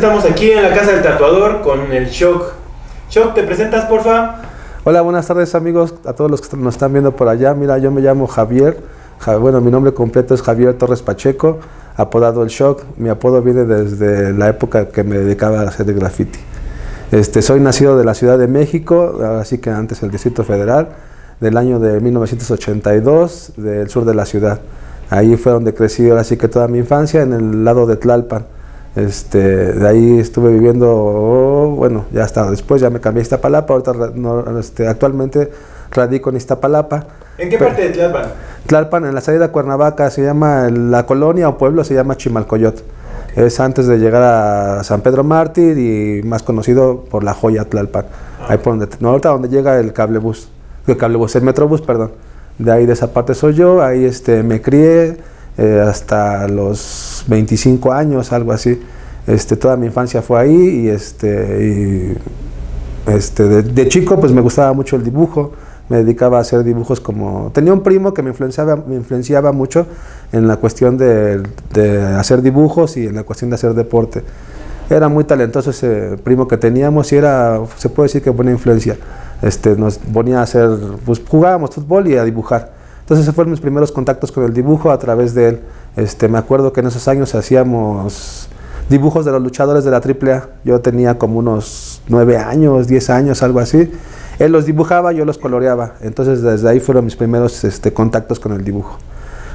estamos aquí en la casa del tatuador con el Shock. Shock, ¿te presentas, porfa? Hola, buenas tardes amigos, a todos los que nos están viendo por allá. Mira, yo me llamo Javier. Bueno, mi nombre completo es Javier Torres Pacheco, apodado El Shock. Mi apodo viene desde la época que me dedicaba a hacer graffiti. Soy nacido de la Ciudad de México, así que antes el Distrito Federal, del año de 1982, del sur de la ciudad. Ahí fue donde crecí, así que toda mi infancia, en el lado de Tlalpan. De ahí estuve viviendo, bueno, ya hasta después ya me cambié a Iztapalapa. Ahorita actualmente radico en Iztapalapa. ¿En qué parte de Tlalpan? Tlalpan, en la salida a Cuernavaca, se llama, la colonia o pueblo se llama Chimalcoyot. Es antes de llegar a San Pedro Mártir y más conocido por La Joya, Tlalpan. Ahí por donde, no, ahorita donde llega el el Metrobús, perdón. De ahí, de esa parte soy yo. Ahí me crié hasta los 25 años, algo así. Toda mi infancia fue ahí de chico pues me gustaba mucho el dibujo. Me dedicaba a hacer dibujos tenía un primo que me influenciaba mucho en la cuestión de hacer dibujos y en la cuestión de hacer deporte. Era muy talentoso ese primo que teníamos y se puede decir que buena influencia. Nos ponía a hacer, pues jugábamos fútbol y a dibujar. Entonces esos fueron mis primeros contactos con el dibujo a través de él. Me acuerdo que en esos años hacíamos dibujos de los luchadores de la AAA. Yo tenía como unos 9 años, 10 años, algo así. Él los dibujaba, yo los coloreaba. Entonces desde ahí fueron mis primeros contactos con el dibujo.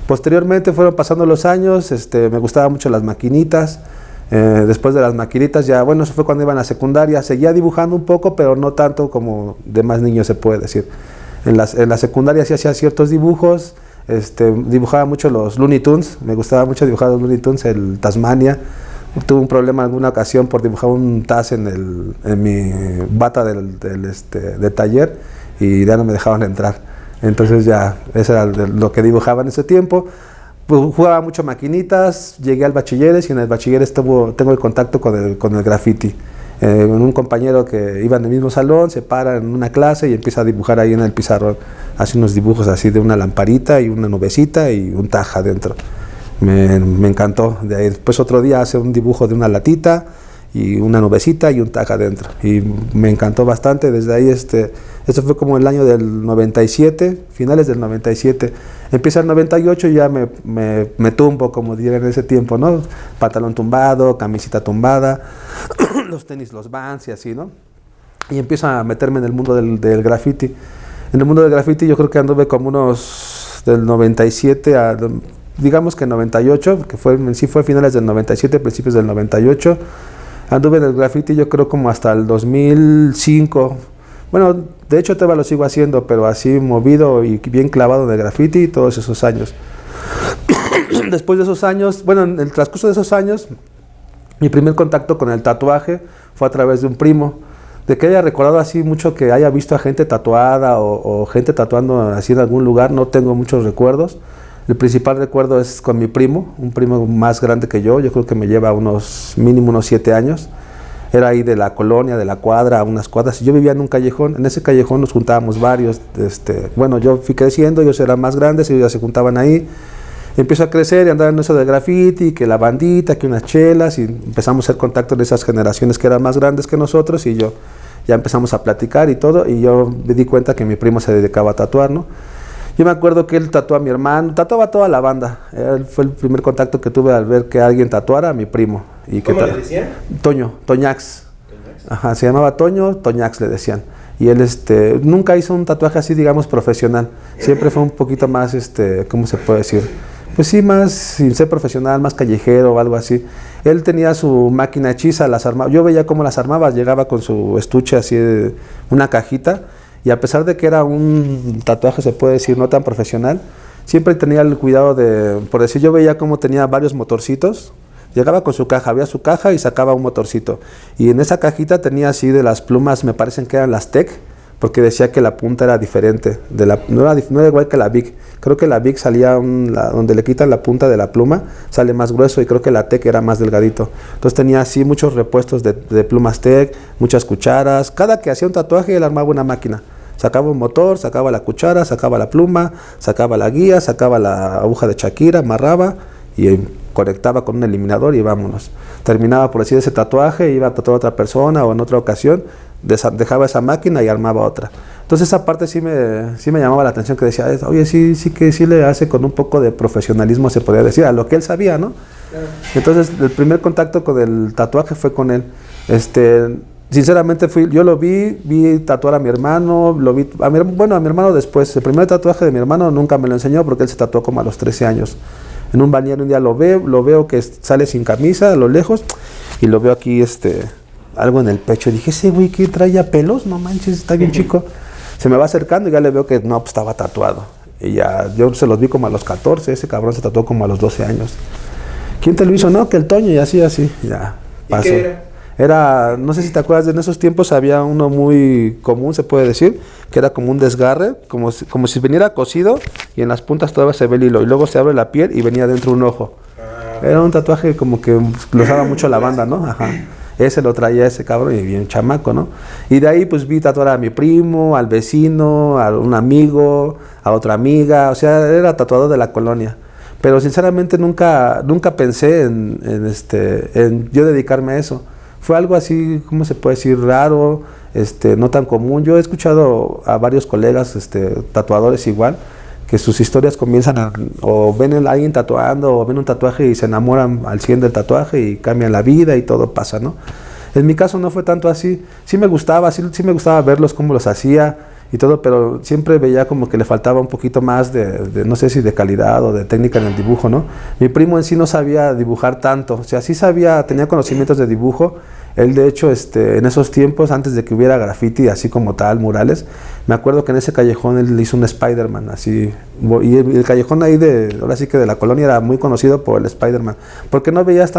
Posteriormente fueron pasando los años, me gustaban mucho las maquinitas. Después de las maquinitas ya, bueno, eso fue cuando iba a la secundaria. Seguía dibujando un poco, pero no tanto como demás niños se puede decir. En la secundaria sí hacía ciertos dibujos. Dibujaba mucho los Looney Tunes. Me gustaba mucho dibujar los Looney Tunes, el Tasmania. Tuve un problema en alguna ocasión por dibujar un Taz en mi bata de taller y ya no me dejaban entrar. Entonces ya, eso era lo que dibujaba en ese tiempo. Pues jugaba mucho maquinitas, llegué al bachilleres y en el bachilleres tengo el contacto con el graffiti. Un compañero que iba en el mismo salón se para en una clase y empieza a dibujar ahí en el pizarrón. Hace unos dibujos así de una lamparita y una nubecita y un taja adentro. Me encantó. De ahí después otro día hace un dibujo de una latita y una nubecita y un taja adentro. Y me encantó bastante. Desde ahí, eso fue como el año del 97, finales del 97. Empieza el 98 y ya me tumbo, como dirían en ese tiempo, ¿no? Pantalón tumbado, camisita tumbada, los tenis, los Vans y así, ¿no? Y empiezo a meterme en el mundo del graffiti. En el mundo del graffiti yo creo que anduve como unos del 97 a, digamos que 98, porque fue finales del 97, principios del 98. Anduve en el graffiti yo creo como hasta el 2005. Bueno, de hecho todavía lo sigo haciendo, pero así movido y bien clavado en el graffiti todos esos años. Después de esos años, bueno, en el transcurso de esos años, mi primer contacto con el tatuaje fue a través de un primo. De que haya recordado así mucho que haya visto a gente tatuada o gente tatuando así en algún lugar, no tengo muchos recuerdos. El principal recuerdo es con mi primo, un primo más grande que yo creo que me lleva mínimo unos 7 años. Era ahí de la colonia, de la cuadra, a unas cuadras. Y yo vivía en un callejón, en ese callejón nos juntábamos varios. Bueno, yo fui creciendo, ellos eran más grandes, ellos ya se juntaban ahí. Empiezo a crecer y andar en eso del graffiti, que la bandita, que unas chelas, y empezamos a hacer contacto de esas generaciones que eran más grandes que nosotros, y ya empezamos a platicar y todo, y yo me di cuenta que mi primo se dedicaba a tatuar, ¿no? Yo me acuerdo que él tatuó a mi hermano, tatuaba a toda la banda. Él fue el primer contacto que tuve al ver que alguien tatuara a mi primo. ¿Cómo le decían? Toñax. Ajá, se llamaba Toñax le decían. Y él nunca hizo un tatuaje así, digamos, profesional. Siempre fue un poquito más, ¿cómo se puede decir? Pues sí, más sin ser profesional, más callejero o algo así. Él tenía su máquina hechiza, las armaba. Yo veía cómo las armaba, llegaba con su estuche así, una cajita. Y a pesar de que era un tatuaje, se puede decir, no tan profesional, siempre tenía el cuidado por decir, yo veía cómo tenía varios motorcitos. Llegaba con su caja, había su caja y sacaba un motorcito. Y en esa cajita tenía así de las plumas, me parecen que eran las Tech, porque decía que la punta era diferente. No era igual que la Bic. Creo que la Bic salía, donde le quitan la punta de la pluma, sale más grueso, y creo que la Tech era más delgadito. Entonces tenía así muchos repuestos de plumas Tech, muchas cucharas. Cada que hacía un tatuaje, él armaba una máquina. Sacaba un motor, sacaba la cuchara, sacaba la pluma, sacaba la guía, sacaba la aguja de Shakira, amarraba y conectaba con un eliminador y vámonos. Terminaba por decir ese tatuaje, iba a tatuar a otra persona o en otra ocasión, dejaba esa máquina y armaba otra. Entonces esa parte sí me llamaba la atención, que decía, oye, sí que sí le hace con un poco de profesionalismo, se podría decir, a lo que él sabía, ¿no? Claro. Entonces el primer contacto con el tatuaje fue con él. Sinceramente yo lo vi tatuar a mi hermano, a mi hermano después. El primer tatuaje de mi hermano nunca me lo enseñó porque él se tatuó como a los 13 años. En un balneario un día lo veo que sale sin camisa a lo lejos y lo veo aquí algo en el pecho. Dije, ese güey que traía pelos, no manches, está bien chico. Se me va acercando y ya le veo que no, pues estaba tatuado. Y ya, yo se los vi como a los 14, ese cabrón se tatuó como a los 12 años. ¿Quién te lo hizo? No, que el Toño, y así, ya pasó. ¿Y qué era? No sé si te acuerdas, en esos tiempos había uno muy común, se puede decir, que era como un desgarre, como si viniera cosido y en las puntas todavía se ve el hilo y luego se abre la piel y venía dentro un ojo. Era un tatuaje como que lo usaba mucho la banda, ¿no? Ajá. Ese lo traía ese cabrón y bien chamaco, ¿no? Y de ahí pues vi tatuar a mi primo, al vecino, a un amigo, a otra amiga, o sea, era tatuador de la colonia. Pero sinceramente nunca pensé en yo dedicarme a eso. Fue algo así, ¿cómo se puede decir? Raro, no tan común. Yo he escuchado a varios colegas tatuadores igual, que sus historias comienzan o ven a alguien tatuando o ven un tatuaje y se enamoran al 100 del tatuaje y cambian la vida y todo pasa, ¿no? En mi caso no fue tanto así. Sí me gustaba verlos, cómo los hacía y todo, pero siempre veía como que le faltaba un poquito más de no sé si de calidad o de técnica en el dibujo, ¿no? Mi primo en sí no sabía dibujar tanto, o sea, sí tenía conocimientos de dibujo. Él de hecho en esos tiempos, antes de que hubiera graffiti así como tal, murales, me acuerdo que en ese callejón él hizo un Spider-Man así, y el callejón ahí ahora sí que de la colonia era muy conocido por el Spider-Man, porque no veías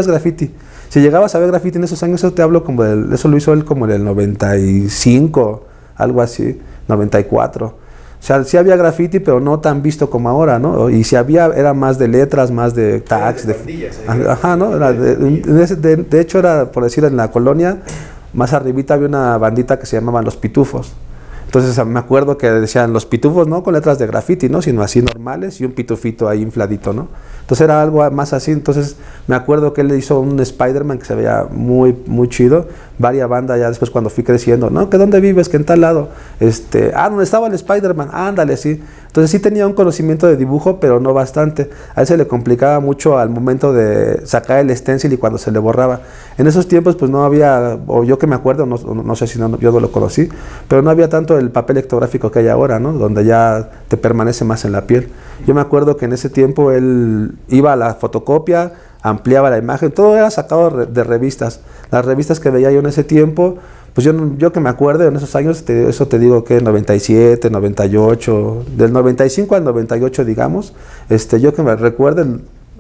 graffiti. Si llegabas a ver graffiti en esos años, eso te hablo eso lo hizo él como en el 95, algo así, 94. O sea, sí había graffiti, pero no tan visto como ahora, ¿no? Y si había, era más de letras, más de tags. Ajá, ¿no? De hecho, era, por decir, en la colonia, más arribita había una bandita que se llamaban Los Pitufos. Entonces me acuerdo que decían Los Pitufos, no con letras de graffiti, ¿no? Sino así normales y un pitufito ahí infladito, ¿no? Entonces era algo más así. Entonces me acuerdo que él hizo un Spider-Man que se veía muy, muy chido. Varias bandas ya después cuando fui creciendo, ¿no? ¿Que dónde vives? Que en tal lado. ¿Dónde estaba el Spider-Man? Ándale, sí. Entonces sí tenía un conocimiento de dibujo, pero no bastante. A él se le complicaba mucho al momento de sacar el stencil y cuando se le borraba. En esos tiempos pues no había, o yo que me acuerdo, no sé si yo no lo conocí, pero no había tanto el papel ectográfico que hay ahora, ¿no? Donde ya te permanece más en la piel. Yo me acuerdo que en ese tiempo él iba a la fotocopia, ampliaba la imagen, todo era sacado de revistas. Las revistas que veía yo en ese tiempo, pues yo que me acuerdo en esos años, eso te digo que 97, 98, del 95 al 98 digamos, yo que me recuerdo,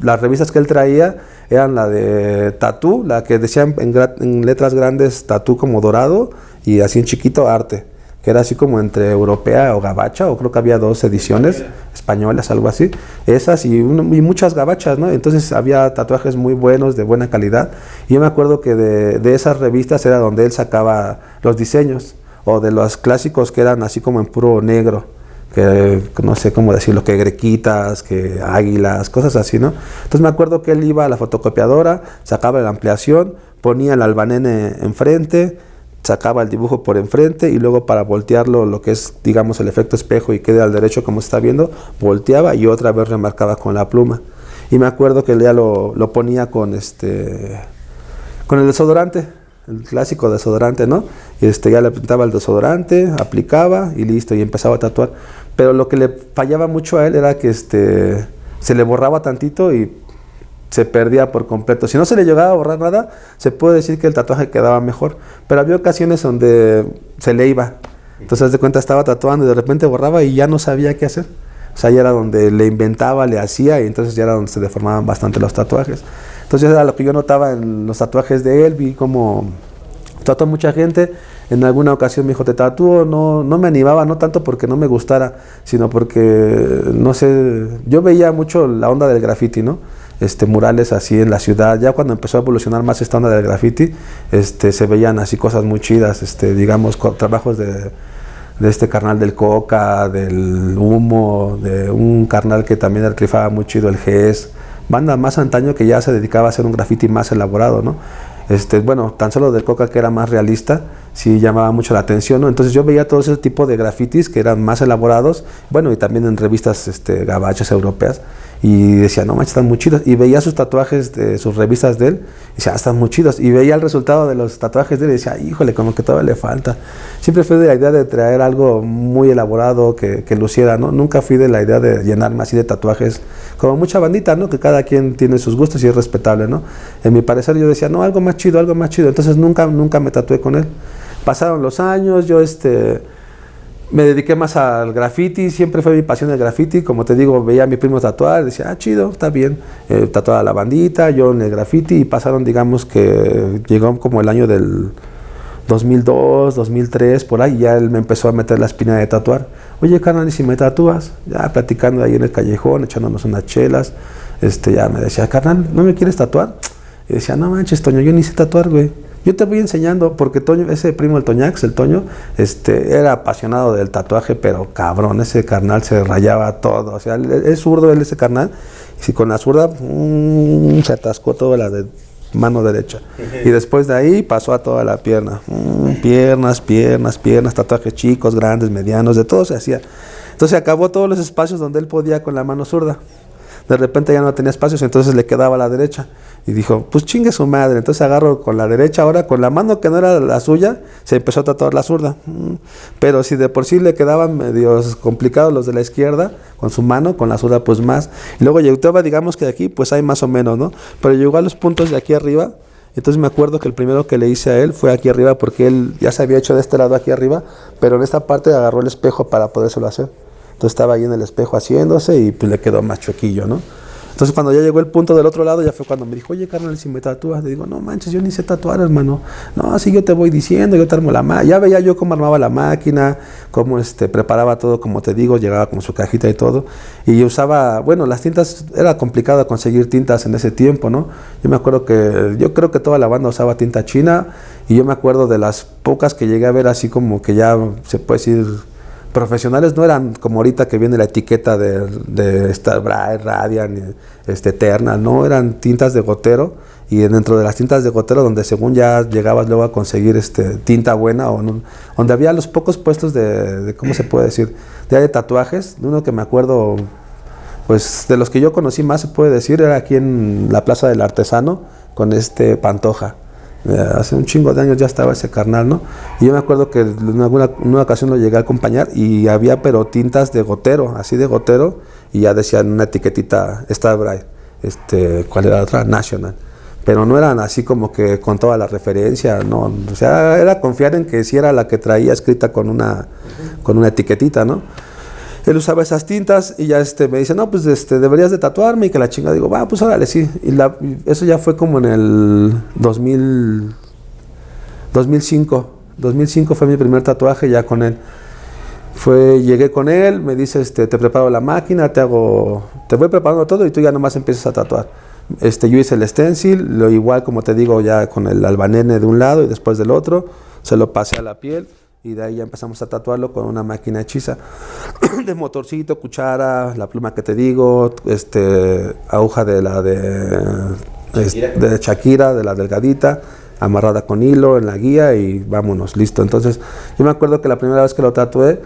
las revistas que él traía eran la de Tatú, la que decían en letras grandes Tatú como dorado y así en chiquito Arte, que era así como entre europea o gabacha, o creo que había 2 ediciones españolas, algo así, esas y muchas gabachas, ¿no? Entonces había tatuajes muy buenos, de buena calidad, y yo me acuerdo que de esas revistas era donde él sacaba los diseños, o de los clásicos que eran así como en puro negro, que no sé cómo decirlo, que grequitas, que águilas, cosas así, ¿no? Entonces me acuerdo que él iba a la fotocopiadora, sacaba la ampliación, ponía el albanene enfrente, sacaba el dibujo por enfrente y luego para voltearlo, lo que es, digamos, el efecto espejo y quede al derecho como se está viendo, volteaba y otra vez remarcaba con la pluma. Y me acuerdo que él ya lo ponía con el desodorante, el clásico desodorante, ¿no? Y ya le pintaba el desodorante, aplicaba y listo, y empezaba a tatuar. Pero lo que le fallaba mucho a él era que se le borraba tantito y se perdía por completo. Si no se le llegaba a borrar nada, se puede decir que el tatuaje quedaba mejor, pero había ocasiones donde se le iba. Entonces, de cuenta, estaba tatuando y de repente borraba y ya no sabía qué hacer. O sea, ya era donde le inventaba, le hacía, y entonces ya era donde se deformaban bastante los tatuajes. Entonces era lo que yo notaba en los tatuajes de él. Vi como tatuó mucha gente. En alguna ocasión me dijo, te tatúo. No me animaba, no tanto porque no me gustara, sino porque, no sé, yo veía mucho la onda del graffiti, ¿no? Murales así en la ciudad. Ya cuando empezó a evolucionar más esta onda del graffiti, se veían así cosas muy chidas, digamos, trabajos de este carnal del Coca, del Humo, de un carnal que también rifaba muy chido, el GES, banda más antaño que ya se dedicaba a hacer un graffiti más elaborado, ¿no? Bueno, tan solo del Coca, que era más realista, sí llamaba mucho la atención, ¿no? Entonces yo veía todo ese tipo de grafitis que eran más elaborados, bueno, y también en revistas gabachas europeas, y decía, no manches, están muy chidos, y veía sus tatuajes, sus revistas de él, y decía, están muy chidos, y veía el resultado de los tatuajes de él, y decía, híjole, como que todavía le falta. Siempre fui de la idea de traer algo muy elaborado, que luciera, ¿no? Nunca fui de la idea de llenarme así de tatuajes, como mucha bandita, ¿no? Que cada quien tiene sus gustos y es respetable, ¿no? En mi parecer yo decía, no, algo más chido, entonces nunca me tatué con él. Pasaron los años, yo me dediqué más al graffiti, siempre fue mi pasión el graffiti, como te digo, veía a mi primo tatuar, decía, chido, está bien, tatuaba la bandita, yo en el graffiti, y pasaron, digamos que llegó como el año del 2002, 2003, por ahí, ya él me empezó a meter la espina de tatuar. Oye, carnal, ¿y si me tatúas? Ya platicando ahí en el callejón, echándonos unas chelas, ya me decía, carnal, ¿no me quieres tatuar? Y decía, no manches, Toño, yo ni sé tatuar, güey. Yo te voy enseñando, porque Toño, ese primo del Toñax, el Toño, era apasionado del tatuaje, pero cabrón, ese carnal se rayaba todo. O sea, es zurdo él, ese carnal, y si con la zurda se atascó toda la de mano derecha. Y después de ahí pasó a toda la pierna. Piernas, tatuajes chicos, grandes, medianos, de todo se hacía. Entonces acabó todos los espacios donde él podía con la mano zurda. De repente ya no tenía espacios, entonces le quedaba a la derecha. Y dijo, pues chingue su madre. Entonces agarro con la derecha, ahora con la mano que no era la suya, se empezó a tatuar la zurda. Pero si de por sí le quedaban medios complicados los de la izquierda, con su mano, con la zurda pues más. Y luego llegaba, digamos que de aquí, pues hay más o menos, ¿no? Pero llegó a los puntos de aquí arriba. Entonces me acuerdo que el primero que le hice a él fue aquí arriba, porque él ya se había hecho de este lado aquí arriba, pero en esta parte agarró el espejo para podérselo hacer. Entonces estaba ahí en el espejo haciéndose y pues le quedó más chuequillo, ¿no? Entonces cuando ya llegó el punto del otro lado, ya fue cuando me dijo, oye, carnal, si me tatúas. Le digo, no manches, yo ni sé tatuar, hermano. No, así yo te voy diciendo, yo te armo la máquina. Ya veía yo cómo armaba la máquina, cómo preparaba todo, como te digo, llegaba con su cajita y todo. Y usaba, bueno, las tintas, era complicado conseguir tintas en ese tiempo, ¿no? Yo creo que toda la banda usaba tinta china, y yo me acuerdo de las pocas que llegué a ver así como que ya se puede decir profesionales, no eran como ahorita que viene la etiqueta de Star Bright, Radiant, Eterna, no, eran tintas de gotero, y dentro de las tintas de gotero donde según ya llegabas luego a conseguir tinta buena, o no, donde había los pocos puestos de ¿cómo se puede decir? De tatuajes. De uno que me acuerdo, pues de los que yo conocí más se puede decir, era aquí en la Plaza del Artesano con Pantoja. Hace un chingo de años ya estaba ese carnal, ¿no? Y yo me acuerdo que en una ocasión lo llegué a acompañar y había pero tintas de gotero, así de gotero, y ya decían una etiquetita Star Bright, ¿cuál era la otra? National. Pero no eran así como que con toda la referencia, no, o sea, era confiar en que sí era la que traía escrita con una etiquetita, ¿no? Él usaba esas tintas y ya me dice, no, pues deberías de tatuarme, y que la chinga, digo, va, pues órale, sí. Y eso ya fue como en el 2005. 2005 fue mi primer tatuaje ya con él. Llegué con él, me dice, te preparo la máquina, te voy preparando todo y tú ya nomás empiezas a tatuar. Yo hice el stencil, lo igual como te digo, ya con el albanene de un lado y después del otro, se lo pasé a la piel. Y de ahí ya empezamos a tatuarlo con una máquina hechiza de motorcito, cuchara, la pluma que te digo, aguja de la de Shakira, de la delgadita, amarrada con hilo en la guía, y vámonos, listo. Entonces yo me acuerdo que la primera vez que lo tatué,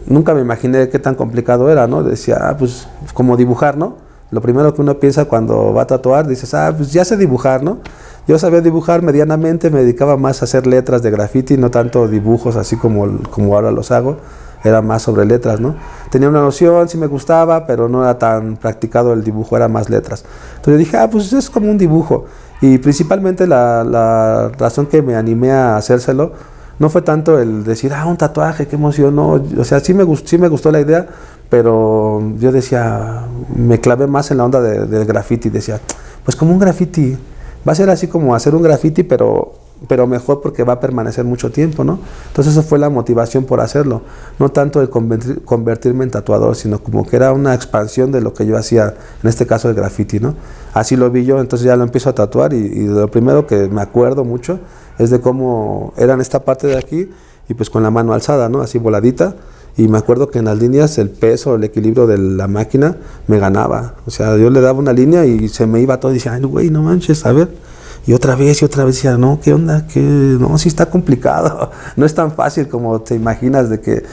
nunca me imaginé qué tan complicado era, ¿no? Decía, pues como dibujar, ¿no? Lo primero que uno piensa cuando va a tatuar, dices, pues ya sé dibujar, ¿no? Yo sabía dibujar medianamente, me dedicaba más a hacer letras de graffiti, no tanto dibujos así como ahora los hago, era más sobre letras, ¿no? Tenía una noción, sí me gustaba, pero no era tan practicado el dibujo, era más letras. Entonces dije, pues es como un dibujo. Y principalmente la razón que me animé a hacérselo no fue tanto el decir, un tatuaje, qué emoción, no. O sea, sí me gustó la idea, pero yo decía, me clavé más en la onda del graffiti, decía, pues como un graffiti. Va a ser así como hacer un graffiti, pero mejor porque va a permanecer mucho tiempo, ¿no? Entonces eso fue la motivación por hacerlo. No tanto el convertirme en tatuador, sino como que era una expansión de lo que yo hacía, en este caso el graffiti, ¿no? Así lo vi yo, entonces ya lo empiezo a tatuar y lo primero que me acuerdo mucho es de cómo era en esta parte de aquí y pues con la mano alzada, ¿no? Así voladita. Y me acuerdo que en las líneas el peso, el equilibrio de la máquina me ganaba. O sea, yo le daba una línea y se me iba todo y decía, ay, güey, no manches, a ver. Y otra vez decía, no, ¿qué onda? No, sí está complicado. No es tan fácil como te imaginas de que...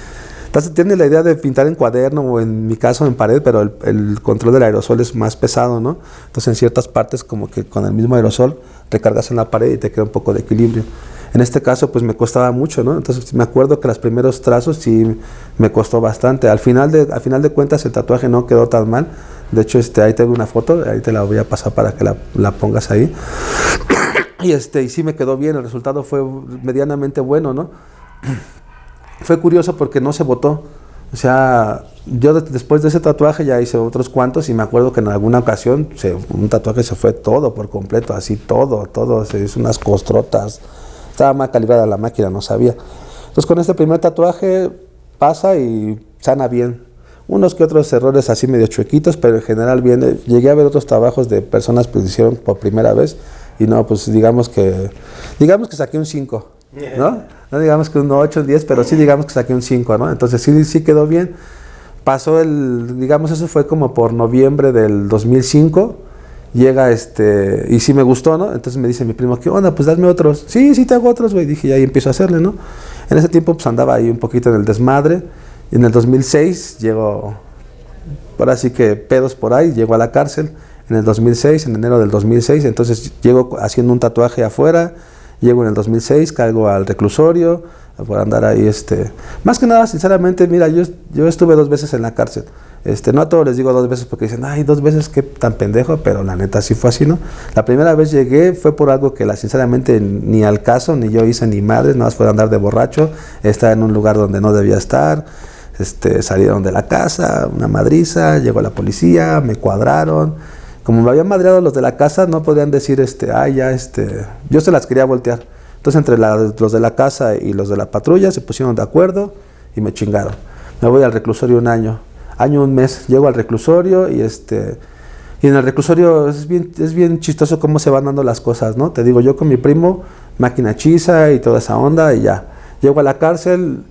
Tienes la idea de pintar en cuaderno o en mi caso en pared, pero el control del aerosol es más pesado, ¿no? Entonces en ciertas partes como que con el mismo aerosol recargas en la pared y te queda un poco de equilibrio. En este caso pues me costaba mucho, ¿no? Entonces me acuerdo que los primeros trazos sí me costó bastante. Al final de cuentas el tatuaje no quedó tan mal. De hecho ahí tengo una foto, ahí te la voy a pasar para que la pongas ahí. Y sí me quedó bien, el resultado fue medianamente bueno, ¿no? Fue curioso porque no se botó. O sea, yo después de ese tatuaje ya hice otros cuantos y me acuerdo que en alguna ocasión un tatuaje se fue todo por completo, así todo, se hizo unas costrotas. Estaba mal calibrada la máquina, no sabía. Entonces con este primer tatuaje pasa y sana bien. Unos que otros errores así medio chuequitos, pero en general bien. Llegué a ver otros trabajos de personas que lo hicieron por primera vez y no, pues digamos que saqué un 5. ¿No? No digamos que un 8, un 10, pero sí digamos que saqué un 5, ¿no? Entonces sí quedó bien. Pasó digamos eso fue como por noviembre del 2005, llega y sí me gustó, ¿no? Entonces me dice mi primo, ¿qué onda? Pues dame otros. Sí te hago otros, güey. Dije, y ahí empiezo a hacerle, ¿no? En ese tiempo pues andaba ahí un poquito en el desmadre, y en el 2006 llego, ahora sí que pedos por ahí, llego a la cárcel, en el 2006, en enero del 2006, entonces llego haciendo un tatuaje afuera. Llego en el 2006, caigo al reclusorio por andar ahí, más que nada, sinceramente, mira, yo estuve 2 veces en la cárcel. No a todos les digo 2 veces porque dicen, ay, 2 veces, qué tan pendejo, pero la neta sí fue así, ¿no? La primera vez llegué fue por algo que sinceramente ni al caso, ni yo hice ni madres, nada más fue andar de borracho, estar en un lugar donde no debía estar, salieron de la casa, una madriza, llegó la policía, me cuadraron. Como me habían madreado los de la casa, no podían decir, yo se las quería voltear. Entonces, entre los de la casa y los de la patrulla se pusieron de acuerdo y me chingaron. Me voy al reclusorio un año, un mes. Llego al reclusorio y en el reclusorio es bien chistoso cómo se van dando las cosas, ¿no? Te digo, yo con mi primo, máquina hechiza y toda esa onda y ya. Llego a la cárcel,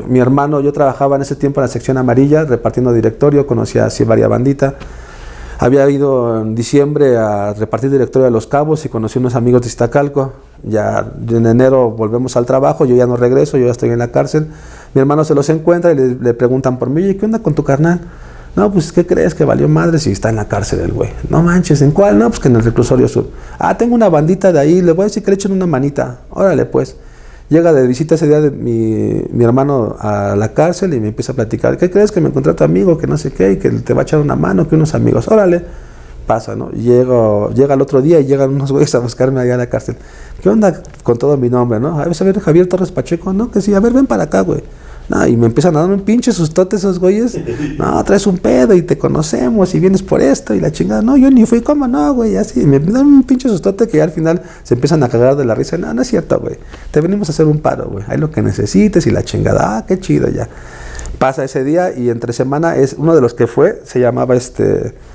mi hermano, yo trabajaba en ese tiempo en la sección amarilla, repartiendo directorio, conocía así varias banditas. Había ido en diciembre a repartir directorio de Los Cabos y conocí unos amigos de Iztacalco. Ya en enero volvemos al trabajo, yo ya no regreso, yo ya estoy en la cárcel. Mi hermano se los encuentra y le preguntan por mí, oye, ¿qué onda con tu carnal? No, pues, ¿qué crees? Que valió madre si está en la cárcel el güey. No manches, ¿en cuál? No, pues que en el reclusorio sur. Ah, tengo una bandita de ahí, le voy a decir que le echen una manita. Órale, pues. Llega de visita ese día de mi hermano a la cárcel y me empieza a platicar. ¿Qué crees? Que me encontré a tu amigo, que no sé qué, y que te va a echar una mano, que unos amigos. Órale, pasa, ¿no? Llega el otro día y llegan unos güeyes a buscarme allá a la cárcel. ¿Qué onda? Con todo mi nombre, ¿no? A ver, Javier Torres Pacheco, ¿no? Que sí, a ver, ven para acá, güey. No, y me empiezan a dar un pinche sustote esos güeyes. No, traes un pedo y te conocemos y vienes por esto y la chingada. No, yo ni fui, ¿cómo no, güey? Así, me dan un pinche sustote que al final se empiezan a cagar de la risa. No, no es cierto, güey. Te venimos a hacer un paro, güey. Hay lo que necesites y la chingada. Ah, qué chido ya. Pasa ese día y entre semana es uno de los que fue, se llamaba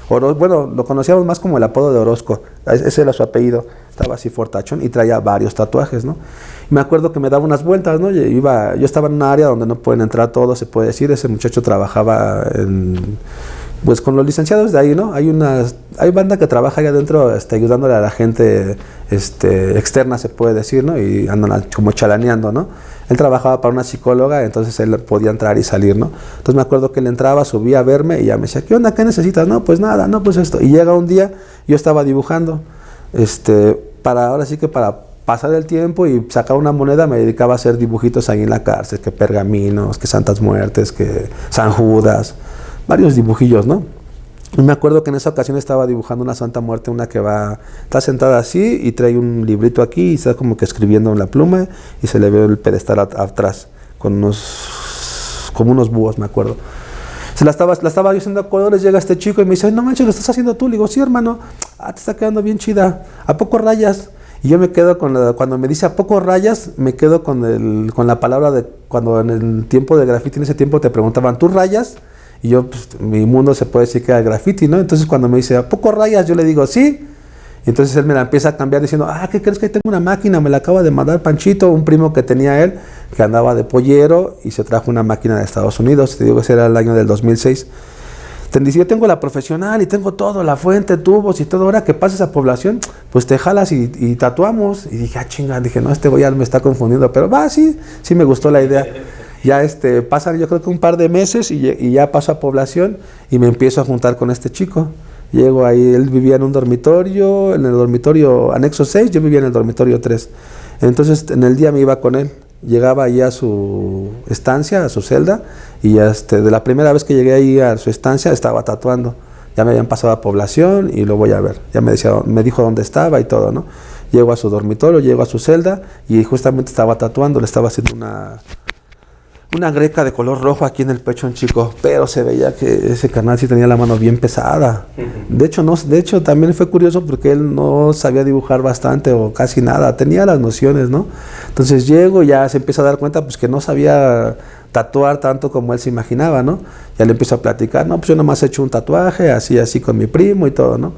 Orozco. Bueno, lo conocíamos más como el apodo de Orozco. Ese era su apellido. Estaba así fortachón y traía varios tatuajes, ¿no? Me acuerdo que me daba unas vueltas, ¿no? Yo estaba en una área donde no pueden entrar todos, se puede decir. Ese muchacho trabajaba pues con los licenciados de ahí, ¿no? Hay banda que trabaja ahí adentro ayudándole a la gente externa, se puede decir, ¿no? Y andan como chalaneando, ¿no? Él trabajaba para una psicóloga, entonces él podía entrar y salir, ¿no? Entonces me acuerdo que él entraba, subía a verme y ya me decía, ¿qué onda? ¿Qué necesitas? No, pues nada, no, pues esto. Y llega un día, yo estaba dibujando, ahora sí que para pasar el tiempo y sacar una moneda me dedicaba a hacer dibujitos ahí en la cárcel, que pergaminos, que Santas Muertes, que San Judas, varios dibujillos, ¿no? Y me acuerdo que en esa ocasión estaba dibujando una Santa Muerte, una que está sentada así y trae un librito aquí y está como que escribiendo en la pluma y se le ve el pedestal atrás, como unos búhos, me acuerdo. La estaba yo haciendo a colores, llega este chico y me dice, no manches, lo estás haciendo tú. Le digo, sí, hermano, te está quedando bien chida. ¿A poco rayas? Y yo me quedo cuando me dice a poco rayas, me quedo con la palabra de cuando en el tiempo de graffiti, en ese tiempo te preguntaban, ¿tú rayas? Y yo, pues, mi mundo se puede decir que era graffiti, ¿no? Entonces cuando me dice, ¿a poco rayas? Yo le digo, sí. Entonces él me la empieza a cambiar diciendo, ¿qué crees que tengo una máquina? Me la acaba de mandar Panchito, un primo que tenía él, que andaba de pollero y se trajo una máquina de Estados Unidos. Te digo que ese era el año del 2006. Te dice, yo tengo la profesional y tengo todo, la fuente, tubos y todo. Ahora que pases a población, pues te jalas y tatuamos. Y dije, chinga, dije, no, este güey ya me está confundiendo. Pero sí me gustó la idea. Ya pasan yo creo que un par de meses y ya paso a población y me empiezo a juntar con este chico. Llego ahí, él vivía en un dormitorio, en el dormitorio anexo 6, yo vivía en el dormitorio 3. Entonces en el día me iba con él, llegaba ahí a su estancia, a su celda, y de la primera vez que llegué ahí a su estancia estaba tatuando. Ya me habían pasado a población y lo voy a ver. Ya me dijo dónde estaba y todo, ¿no? Llego a su dormitorio, llego a su celda y justamente estaba tatuando, le estaba haciendo una greca de color rojo aquí en el pecho a un chico, pero se veía que ese carnal sí tenía la mano bien pesada. De hecho también fue curioso porque él no sabía dibujar bastante o casi nada, tenía las nociones, ¿no? Entonces llego y ya se empieza a dar cuenta pues que no sabía tatuar tanto como él se imaginaba, ¿no? Ya le empiezo a platicar, no, pues yo nomás he hecho un tatuaje, así con mi primo y todo, ¿no?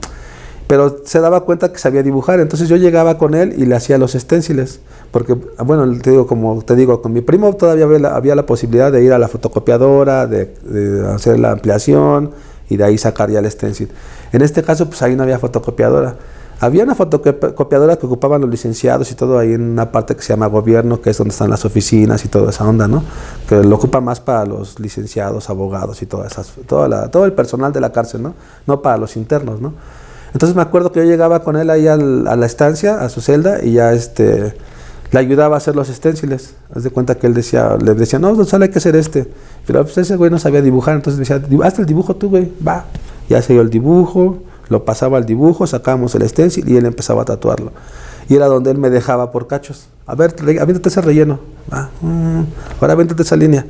Pero se daba cuenta que sabía dibujar, entonces yo llegaba con él y le hacía los esténciles, porque, bueno, como te digo, con mi primo todavía había la posibilidad de ir a la fotocopiadora, de hacer la ampliación y de ahí sacar ya el esténcil. En este caso, pues ahí no había fotocopiadora. Había una fotocopiadora que ocupaban los licenciados y todo ahí en una parte que se llama gobierno, que es donde están las oficinas y toda esa onda, ¿no? Que lo ocupa más para los licenciados, abogados y todo el personal de la cárcel, ¿no? No para los internos, ¿no? Entonces me acuerdo que yo llegaba con él ahí a la estancia, a su celda, y ya le ayudaba a hacer los esténciles. Haz de cuenta que él le decía, no, solo hay que hacer Pero pues ese güey no sabía dibujar, entonces decía, hazte el dibujo tú, güey, va. Ya se dio el dibujo, lo pasaba al dibujo, sacábamos el esténcil y él empezaba a tatuarlo. Y era donde él me dejaba por cachos. A ver, aviéntate ese relleno, va. Ahora aviéntate esa línea.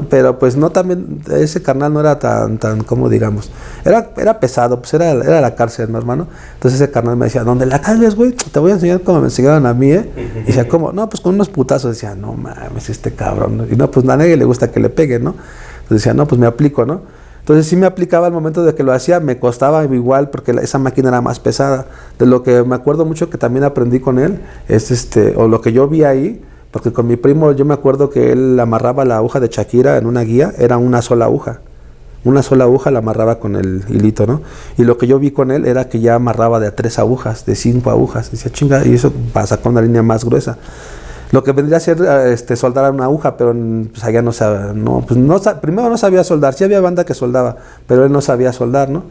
Pero pues no también, ese carnal no era tan como digamos, era pesado, pues era la cárcel, ¿no, hermano? Entonces ese carnal me decía, ¿dónde la cagues, güey? Te voy a enseñar como me enseñaron a mí, Y decía, ¿cómo? No, pues con unos putazos. Decía, no mames, este cabrón, ¿no? Y no, pues a nadie le gusta que le pegue, ¿no? Entonces decía, no, pues me aplico, ¿no? Entonces sí me aplicaba al momento de que lo hacía, me costaba igual porque esa máquina era más pesada. De lo que me acuerdo mucho que también aprendí con él, es o lo que yo vi ahí, porque con mi primo yo me acuerdo que él amarraba la aguja de Shakira en una guía, era una sola aguja la amarraba con el hilito, ¿no? Y lo que yo vi con él era que ya amarraba de 3 agujas, de 5 agujas, decía chinga, y eso para sacar una línea más gruesa. Lo que vendría a ser soldar una aguja, pero pues allá no sabía, primero no sabía soldar, sí había banda que soldaba, pero él no sabía soldar, ¿no?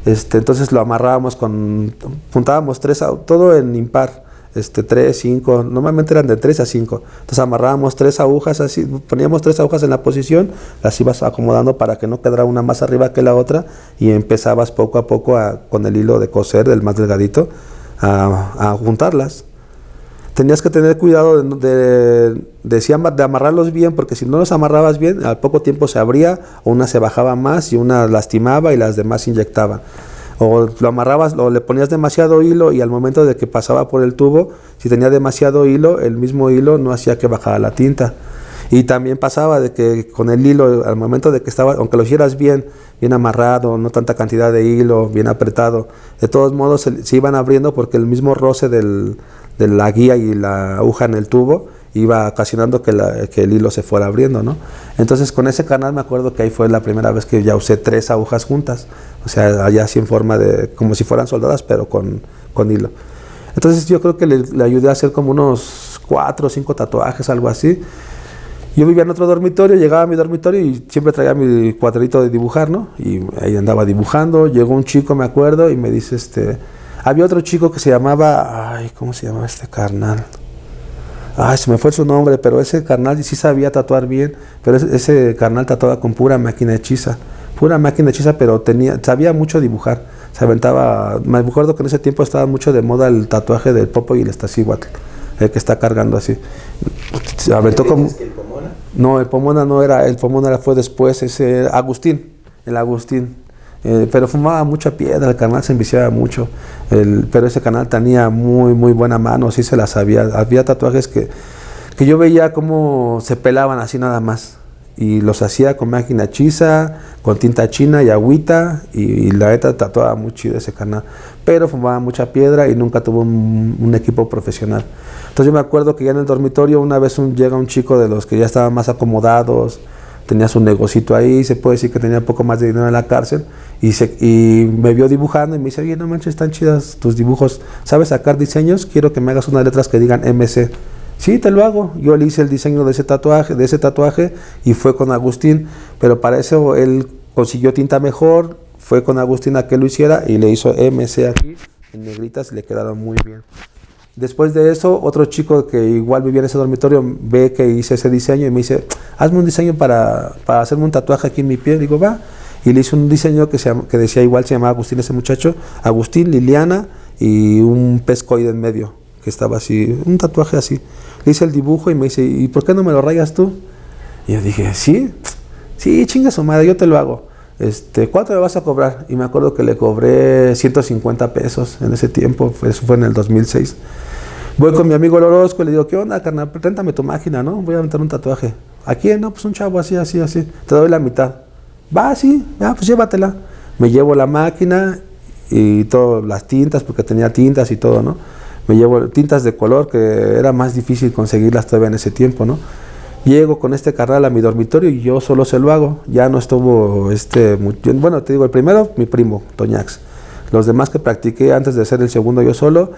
Entonces lo amarrábamos juntábamos 3, todo en impar. 3, 5, normalmente eran de 3 a 5. Entonces amarrábamos 3 agujas así, poníamos 3 agujas en la posición, las ibas acomodando para que no quedara una más arriba que la otra y empezabas poco a poco con el hilo de coser, del más delgadito, a juntarlas. Tenías que tener cuidado de amarrarlos bien, porque si no los amarrabas bien, al poco tiempo se abría, o una se bajaba más y una lastimaba y las demás se inyectaban. O lo amarrabas o le ponías demasiado hilo y al momento de que pasaba por el tubo, si tenía demasiado hilo, el mismo hilo no hacía que bajara la tinta. Y también pasaba de que con el hilo, al momento de que estaba, aunque lo hicieras bien amarrado, no tanta cantidad de hilo, bien apretado, de todos modos se iban abriendo porque el mismo roce de la guía y la aguja en el tubo iba ocasionando que el hilo se fuera abriendo, ¿no? Entonces con ese canal me acuerdo que ahí fue la primera vez que ya usé 3 agujas juntas, o sea, allá así en forma de, como si fueran soldadas, pero con hilo. Entonces yo creo que le ayudé a hacer como unos 4 o 5 tatuajes, algo así. Yo vivía en otro dormitorio, llegaba a mi dormitorio y siempre traía mi cuadrito de dibujar, ¿no? Y ahí andaba dibujando. Llegó un chico, me acuerdo, y me dice, había otro chico que se llamaba, ¿cómo se llamaba este carnal? Se me fue su nombre, pero ese carnal sí sabía tatuar bien, pero ese carnal tatuaba con pura máquina hechiza, pero sabía mucho dibujar, se aventaba. Me acuerdo que en ese tiempo estaba mucho de moda el tatuaje del Popo y el Estasíhuatl, el que está cargando así. Se aventó como... ¿El Pomona? No, el Pomona no era, el Pomona fue después, el Agustín. Pero fumaba mucha piedra, el carnal se enviciaba mucho, pero ese carnal tenía muy muy buena mano, sí se la sabía. Había tatuajes que yo veía cómo se pelaban así nada más, y los hacía con máquina hechiza, con tinta china y agüita, y la neta tatuaba muy chido ese carnal, pero fumaba mucha piedra y nunca tuvo un equipo profesional. Entonces yo me acuerdo que ya en el dormitorio una vez llega un chico de los que ya estaban más acomodados, tenía su negocito ahí, se puede decir que tenía poco más de dinero en la cárcel, y me vio dibujando y me dice, oye, no manches, están chidas tus dibujos, ¿sabes sacar diseños? Quiero que me hagas unas letras que digan MC. Sí, te lo hago. Yo le hice el diseño de ese tatuaje y fue con Agustín, pero para eso él consiguió tinta mejor, fue con Agustín a que lo hiciera y le hizo MC aquí en negritas y le quedaron muy bien. Después de eso, otro chico que igual vivía en ese dormitorio ve que hice ese diseño y me dice, hazme un diseño para hacerme un tatuaje aquí en mi piel. Digo, va. Y le hice un diseño que decía igual, se llamaba Agustín ese muchacho, Agustín, Liliana y un pescoide en medio, que estaba así, un tatuaje así. Le hice el dibujo y me dice, ¿y por qué no me lo rayas tú? Y yo dije, sí, chinga su madre, yo te lo hago. ¿Cuánto me vas a cobrar? Y me acuerdo que le cobré 150 pesos en ese tiempo, eso fue en el 2006. Voy con mi amigo el Orozco y le digo, ¿qué onda, carnal? Préntame tu máquina, ¿no? Voy a aventar un tatuaje. ¿A quién? No, pues un chavo así. Te doy la mitad. Va, sí, ya, pues llévatela. Me llevo la máquina y todas las tintas, porque tenía tintas y todo, ¿no? Me llevo tintas de color, que era más difícil conseguirlas todavía en ese tiempo, ¿no? Llego con este carnal a mi dormitorio y yo solo se lo hago. Ya no estuvo bueno, te digo, el primero, mi primo, Toñax. Los demás que practiqué antes de ser el segundo yo solo,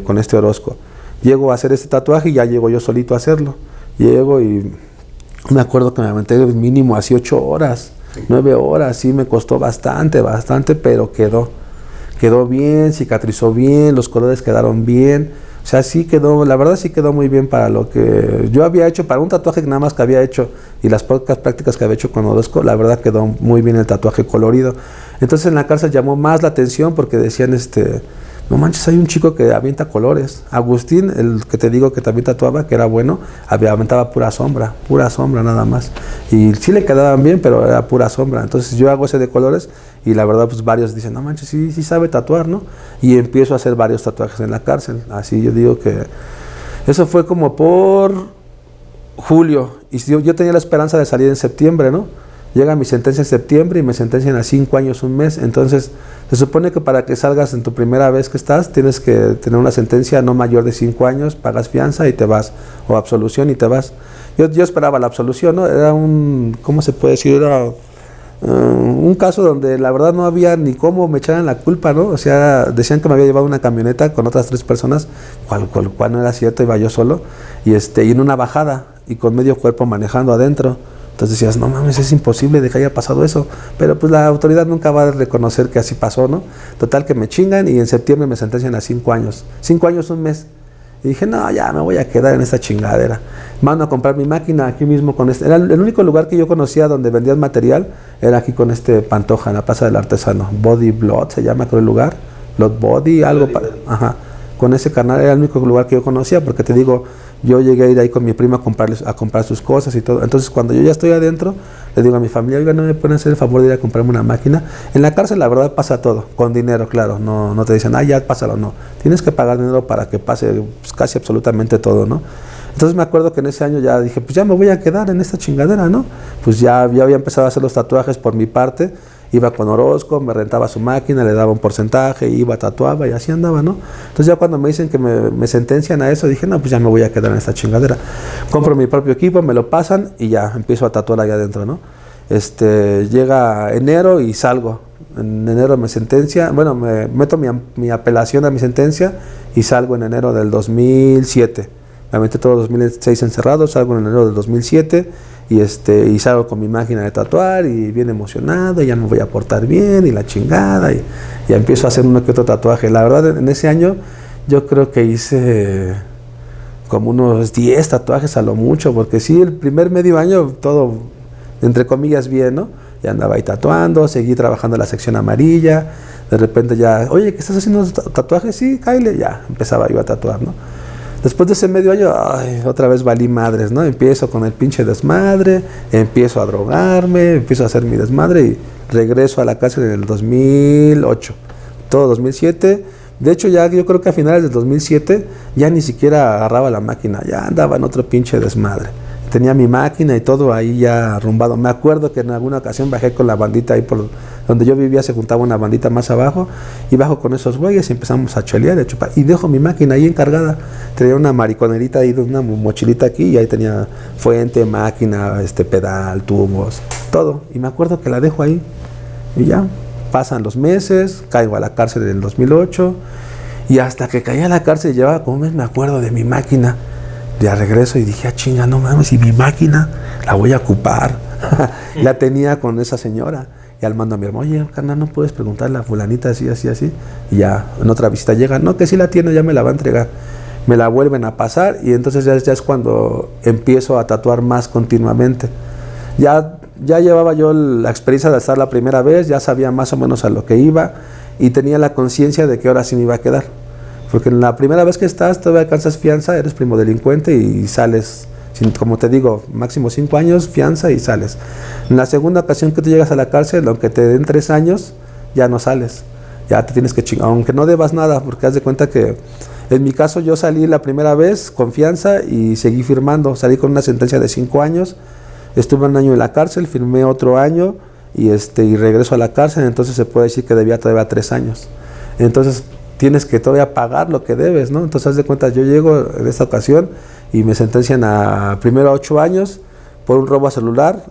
con este Orozco. Llego a hacer este tatuaje y ya llego yo solito a hacerlo. Llego y me acuerdo que me aventé mínimo así 8 horas, 9 horas, sí me costó bastante, pero quedó bien, cicatrizó bien, los colores quedaron bien. O sea, sí quedó, la verdad sí quedó muy bien para lo que yo había hecho, para un tatuaje nada más que había hecho y las pocas prácticas que había hecho con Orozco, la verdad quedó muy bien el tatuaje colorido. Entonces en la cárcel llamó más la atención porque decían, no manches, hay un chico que avienta colores. Agustín, el que te digo que también tatuaba, que era bueno, aventaba pura sombra nada más. Y sí le quedaban bien, pero era pura sombra. Entonces yo hago ese de colores y la verdad pues varios dicen, no manches, sí sabe tatuar, ¿no? Y empiezo a hacer varios tatuajes en la cárcel. Así yo digo que eso fue como por julio. Y yo tenía la esperanza de salir en septiembre, ¿no? Llega mi sentencia en septiembre y me sentencian a 5 años, 1 mes. Entonces, se supone que para que salgas en tu primera vez que estás, tienes que tener una sentencia no mayor de 5 años, pagas fianza y te vas, o absolución y te vas. Yo esperaba la absolución, ¿no? Era ¿cómo se puede decir? Era un caso donde la verdad no había ni cómo me echaran la culpa, ¿no? O sea, decían que me había llevado una camioneta con otras 3 personas, cual no era cierto, iba yo solo, y en una bajada, y con medio cuerpo manejando adentro. Entonces decías, no mames, es imposible de que haya pasado eso. Pero pues la autoridad nunca va a reconocer que así pasó, ¿no? Total que me chingan y en septiembre me sentencian a 5 años. 5 años, 1 mes. Y dije, no, ya me voy a quedar en esta chingadera. Mando a comprar mi máquina aquí mismo con Era el único lugar que yo conocía donde vendían material, era aquí con Pantoja, en la Plaza del Artesano. Body Blood se llama, creo el lugar. Blood Body, algo para... Ajá. Con ese canal era el único lugar que yo conocía, porque te digo, yo llegué a ir ahí con mi prima a comprar sus cosas y todo. Entonces cuando yo ya estoy adentro, le digo a mi familia, oiga, ¿no me pueden hacer el favor de ir a comprarme una máquina? En la cárcel la verdad pasa todo, con dinero, claro, no te dicen, ya pásalo, no. Tienes que pagar dinero para que pase pues, casi absolutamente todo, ¿no? Entonces me acuerdo que en ese año ya dije, pues ya me voy a quedar en esta chingadera, ¿no? Pues ya había empezado a hacer los tatuajes por mi parte. Iba con Orozco, me rentaba su máquina, le daba un porcentaje, iba, tatuaba y así andaba, ¿no? Entonces ya cuando me dicen que me sentencian a eso, dije, no, pues ya me voy a quedar en esta chingadera. Compro mi propio equipo, me lo pasan y ya empiezo a tatuar allá adentro, ¿no? Llega enero y salgo. En enero me sentencia, bueno, me meto mi apelación a mi sentencia y salgo en enero del 2007. Me metí todo 2006 encerrado, salgo en enero del 2007 y salgo con mi máquina de tatuar y bien emocionado, ya me voy a portar bien y la chingada y ya empiezo a hacer uno que otro tatuaje. La verdad, en ese año yo creo que hice como unos 10 tatuajes a lo mucho, porque sí, el primer medio año todo, entre comillas, bien, ¿no? Ya andaba ahí tatuando, seguí trabajando en la sección amarilla, de repente ya, oye, ¿qué estás haciendo tatuajes? Sí, cáele, ya empezaba yo a tatuar, ¿no? Después de ese medio año, otra vez valí madres, ¿no? Empiezo con el pinche desmadre, empiezo a drogarme, empiezo a hacer mi desmadre y regreso a la cárcel en el 2008, todo 2007. De hecho, ya yo creo que a finales del 2007 ya ni siquiera agarraba la máquina, ya andaba en otro pinche desmadre. tenía mi máquina y todo ahí ya arrumbado. Me acuerdo que en alguna ocasión bajé con la bandita ahí por donde yo vivía, se juntaba una bandita más abajo, y bajo con esos güeyes y empezamos a chelear y a chupar. Y dejo mi máquina ahí encargada. Tenía una mariconerita ahí, una mochilita aquí, y ahí tenía fuente, máquina, pedal, tubos, todo. Y me acuerdo que la dejo ahí y ya. Pasan los meses, caigo a la cárcel en el 2008, y hasta que caí a la cárcel llevaba como un mes, me acuerdo de mi máquina. Ya regreso y dije, chinga, no mames, y mi máquina la voy a ocupar. La tenía con esa señora. Y al mando a mi hermano, oye, carnal, ¿no puedes preguntarle a fulanita así, así, así? Y ya en otra visita llega, no, que sí la tiene, ya me la va a entregar. Me la vuelven a pasar, y entonces ya es cuando empiezo a tatuar más continuamente. Ya llevaba yo la experiencia de estar la primera vez, ya sabía más o menos a lo que iba, y tenía la conciencia de que ahora sí me iba a quedar. Porque en la primera vez que estás, todavía alcanzas fianza, eres primo delincuente y sales, como te digo, máximo 5 años, fianza y sales. En la segunda ocasión que tú llegas a la cárcel, aunque te den 3 años, ya no sales. Ya te tienes que chingar, aunque no debas nada, porque haz de cuenta que en mi caso yo salí la primera vez con fianza y seguí firmando. Salí con una sentencia de 5 años. Estuve 1 año en la cárcel, firmé otro año y regreso a la cárcel, entonces se puede decir que debía todavía 3 años. Entonces tienes que todavía pagar lo que debes, ¿no? Entonces haz de cuenta, yo llego en esta ocasión y me sentencian primero a 8 años por un robo a celular.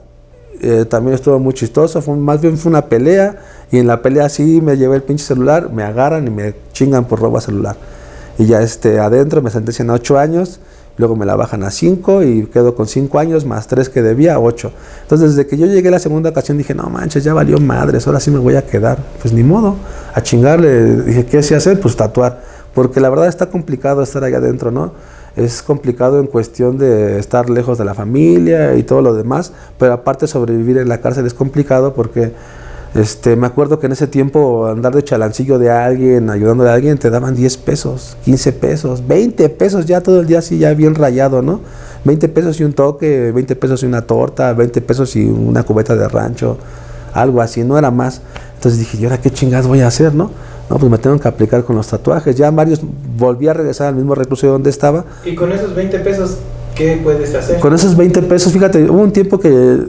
También estuvo muy chistoso, más bien fue una pelea, y en la pelea sí me llevé el pinche celular, me agarran y me chingan por robo a celular. Y ya adentro me sentencian a 8 años. Luego me la bajan a 5 y quedo con 5 años más 3 que debía, 8. Entonces, desde que yo llegué la segunda ocasión dije, no manches, ya valió madres, ahora sí me voy a quedar. Pues ni modo, a chingarle. Dije, ¿qué sé hacer? Pues tatuar. Porque la verdad está complicado estar allá adentro, ¿no? Es complicado en cuestión de estar lejos de la familia y todo lo demás, pero aparte sobrevivir en la cárcel es complicado porque me acuerdo que en ese tiempo andar de chalancillo de alguien, ayudándole a alguien, te daban 10 pesos, 15 pesos, 20 pesos ya todo el día así ya bien rayado, ¿no? 20 pesos y un toque, 20 pesos y una torta, 20 pesos y una cubeta de rancho, algo así, no era más. Entonces dije, ¿y ahora qué chingados voy a hacer, no? No, pues me tengo que aplicar con los tatuajes. Ya varios, volví a regresar al mismo reclusorio donde estaba. ¿Y con esos 20 pesos qué puedes hacer? Con esos 20 pesos, fíjate, hubo un tiempo que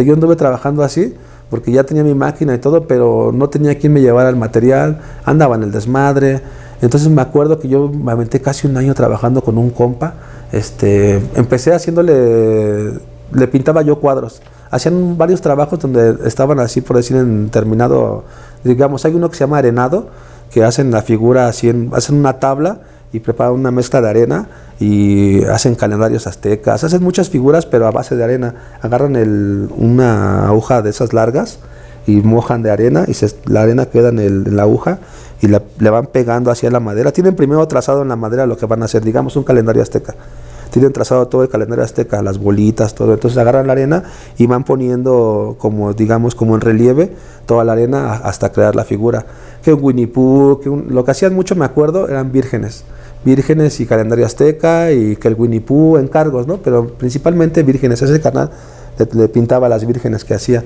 yo anduve trabajando así, porque ya tenía mi máquina y todo, pero no tenía quien me llevara el material, andaba en el desmadre. Entonces me acuerdo que yo me aventé casi 1 año trabajando con un compa. Empecé le pintaba yo cuadros. Hacían varios trabajos donde estaban así, por decir, en terminado, digamos, hay uno que se llama arenado, que hacen la figura así, hacen una tabla y preparan una mezcla de arena y hacen calendarios aztecas, hacen muchas figuras pero a base de arena. Agarran una aguja de esas largas y mojan de arena y la arena queda en la aguja y le van pegando hacia la madera. Tienen primero trazado en la madera lo que van a hacer, digamos un calendario azteca. Tienen trazado todo el calendario azteca, las bolitas, todo. Entonces agarran la arena y van poniendo como en relieve toda la arena hasta crear la figura. Que un Winnie Pooh, lo que hacían mucho, me acuerdo, eran vírgenes y calendario azteca y que el Winnie Pooh, encargos, ¿no? Pero principalmente vírgenes. Ese canal le pintaba las vírgenes que hacía.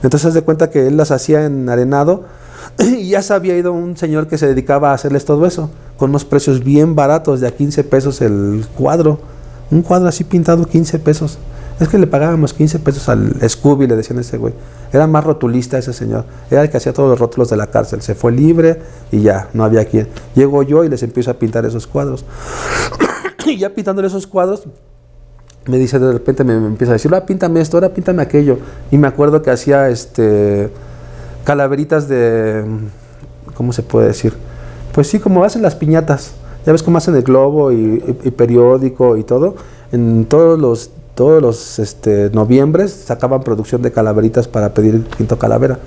Entonces haz de cuenta que él las hacía en arenado y ya se había ido un señor que se dedicaba a hacerles todo eso con unos precios bien baratos, de a 15 pesos el cuadro. Un cuadro así pintado, 15 pesos. Es que le pagábamos 15 pesos al Scooby, le decían a ese güey. Era más rotulista ese señor. Era el que hacía todos los rótulos de la cárcel. Se fue libre y ya, no había quien. Llego yo y les empiezo a pintar esos cuadros. Y ya pintándole esos cuadros, me dice de repente, me empieza a decir, ahora píntame esto, ahora píntame aquello. Y me acuerdo que hacía calaveritas de, ¿cómo se puede decir? Pues sí, como hacen las piñatas. Ya ves cómo hacen el globo y periódico y todo. En todos los noviembres sacaban producción de calaveritas para pedir pinto calavera.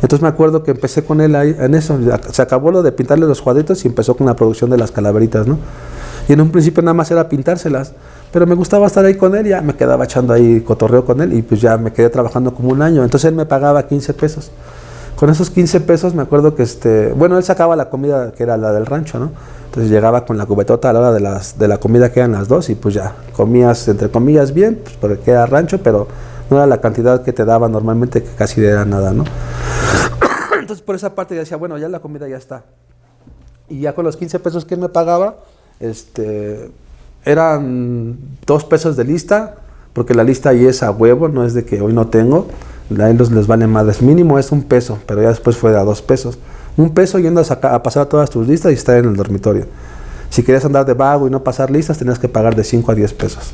Entonces me acuerdo que empecé con él ahí, en eso. Se acabó lo de pintarle los cuadritos y empezó con la producción de las calaveritas, ¿no? Y en un principio nada más era pintárselas, pero me gustaba estar ahí con él, ya me quedaba echando ahí cotorreo con él y pues ya me quedé trabajando como 1 año. Entonces él me pagaba 15 pesos. Con esos 15 pesos me acuerdo que él sacaba la comida que era la del rancho, ¿no? Entonces llegaba con la cubetota a la hora de la comida que eran las 2 y pues ya comías, entre comillas, bien, pues porque era rancho, pero no era la cantidad que te daba normalmente, que casi era nada, ¿no? Entonces por esa parte yo decía, bueno, ya la comida ya está. Y ya con los 15 pesos que él me pagaba, eran 2 pesos de lista, porque la lista ahí es a huevo, no es de que hoy no tengo, a ellos les vale madres, mínimo es $1, pero ya después fue a $2. $1 yendo a pasar todas tus listas y estar en el dormitorio. Si querías andar de vago y no pasar listas, tenías que pagar de 5 a 10 pesos.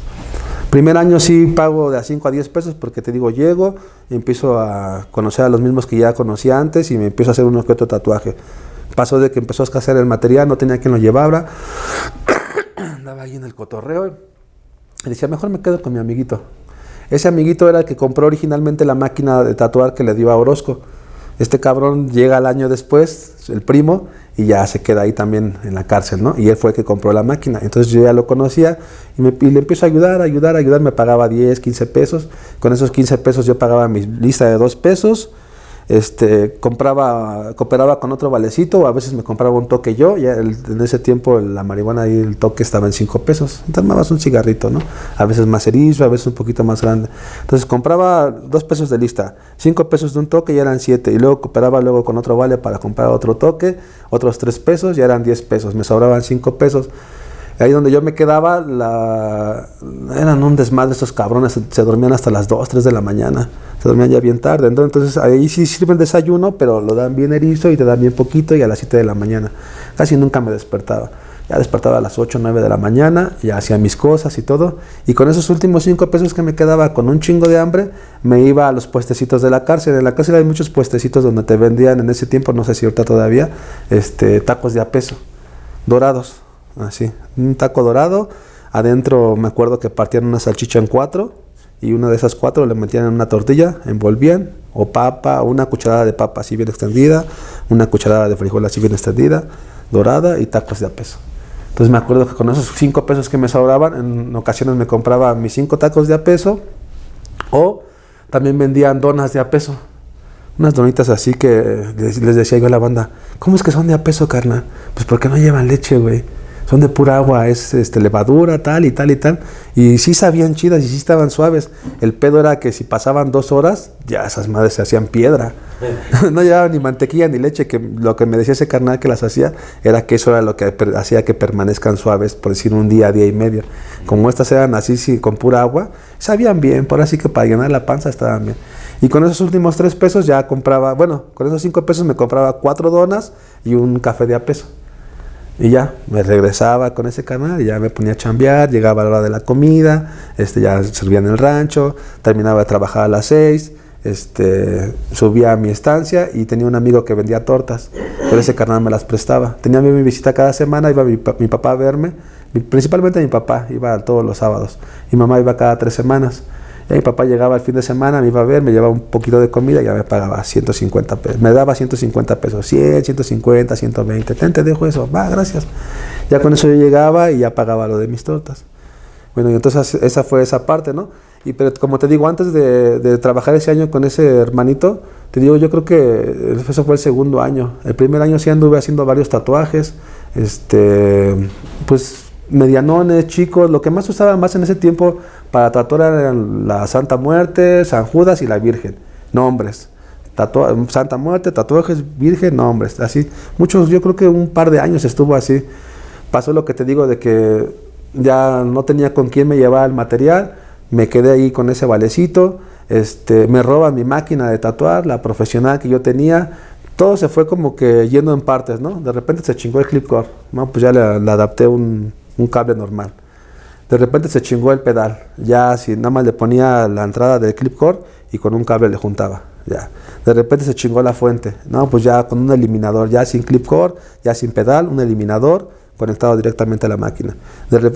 Primer año sí pago de a 5 a 10 pesos porque te digo, llego y empiezo a conocer a los mismos que ya conocía antes y me empiezo a hacer uno que otro tatuaje. Pasó de que empezó a escasear el material, no tenía quien lo llevara, andaba ahí en el cotorreo y decía, mejor me quedo con mi amiguito. Ese amiguito era el que compró originalmente la máquina de tatuar que le dio a Orozco. Este cabrón llega al año después, el primo, y ya se queda ahí también en la cárcel, ¿no? Y él fue el que compró la máquina. Entonces yo ya lo conocía y le empiezo a ayudar. Me pagaba 10, 15 pesos. Con esos 15 pesos yo pagaba mi lista de $2. Cooperaba con otro valecito, o a veces me compraba un toque yo. Ya en ese tiempo la marihuana y el toque estaba en 5 pesos. Entonces armabas un cigarrito, ¿no? A veces más erizo, a veces un poquito más grande. Entonces compraba 2 pesos de lista, 5 pesos de un toque, ya eran 7. Y luego cooperaba con otro vale para comprar otro toque, otros 3 pesos, ya eran 10 pesos. Me sobraban 5 pesos. Ahí donde yo me quedaba, eran un desmadre estos cabrones, se dormían hasta las 2, 3 de la mañana, se dormían ya bien tarde, entonces ahí sí sirven desayuno, pero lo dan bien erizo y te dan bien poquito y a las 7 de la mañana, casi nunca me despertaba, ya despertaba a las 8, 9 de la mañana, ya hacía mis cosas y todo, y con esos últimos 5 pesos que me quedaba con un chingo de hambre, me iba a los puestecitos de la cárcel. En la cárcel hay muchos puestecitos donde te vendían en ese tiempo, no sé si ahorita todavía, tacos de a peso, dorados. Así, un taco dorado, adentro me acuerdo que partían una salchicha en 4 y una de esas 4 le metían en una tortilla, envolvían, o papa, una cucharada de papa así bien extendida, una cucharada de frijol así bien extendida, dorada y tacos de a peso. Entonces me acuerdo que con esos 5 pesos que me sobraban, en ocasiones me compraba mis 5 tacos de a peso, o también vendían donas de a peso. Unas donitas así que les decía yo a la banda, ¿cómo es que son de a peso, carnal? Pues porque no llevan leche, güey. Son de pura agua, es levadura, tal y tal y tal. Y sí sabían chidas y sí estaban suaves. El pedo era que si pasaban 2 horas, ya esas madres se hacían piedra. No llevaban ni mantequilla ni leche, que lo que me decía ese carnal que las hacía, era que eso era lo que hacía que permanezcan suaves, por decir un día, día y medio. Como estas eran así, sí, con pura agua, sabían bien, por así que para llenar la panza estaban bien. Y con esos últimos 3 pesos ya compraba, con esos 5 pesos me compraba 4 donas y un café de a peso. Y ya, me regresaba con ese canal y ya me ponía a chambear, llegaba a la hora de la comida, ya servía en el rancho, terminaba de trabajar a las 6, subía a mi estancia y tenía un amigo que vendía tortas, pero ese carnal me las prestaba. Tenía mi visita cada semana, iba mi papá a verme, principalmente mi papá, iba todos los sábados, y mamá iba cada 3 semanas. Y mi papá llegaba el fin de semana, me iba a ver, me llevaba un poquito de comida y ya me pagaba 150 pesos. Me daba 150 pesos, 100, 150, 120. Te dejo eso, va, gracias. Ya con eso yo llegaba y ya pagaba lo de mis tortas. Bueno, y entonces esa fue esa parte, ¿no? Pero como te digo, antes de trabajar ese año con ese hermanito, te digo, yo creo que eso fue el segundo año. El primer año sí anduve haciendo varios tatuajes, pues medianones, chicos. Lo que más usaba más en ese tiempo para tatuar eran la Santa Muerte, San Judas y la Virgen, nombres. Santa Muerte, tatuajes, Virgen, nombres, así. Muchos, yo creo que un par de años estuvo así. Pasó lo que te digo de que ya no tenía con quién me llevaba el material, me quedé ahí con ese valecito, me roban mi máquina de tatuar, la profesional que yo tenía. Todo se fue como que yendo en partes, ¿no? De repente se chingó el clip core, ¿no? Pues ya le adapté un cable normal. De repente se chingó el pedal, ya si nada más le ponía la entrada del clip core y con un cable le juntaba, ya. De repente se chingó la fuente, no, pues ya con un eliminador, ya sin clip core, ya sin pedal, un eliminador conectado directamente a la máquina.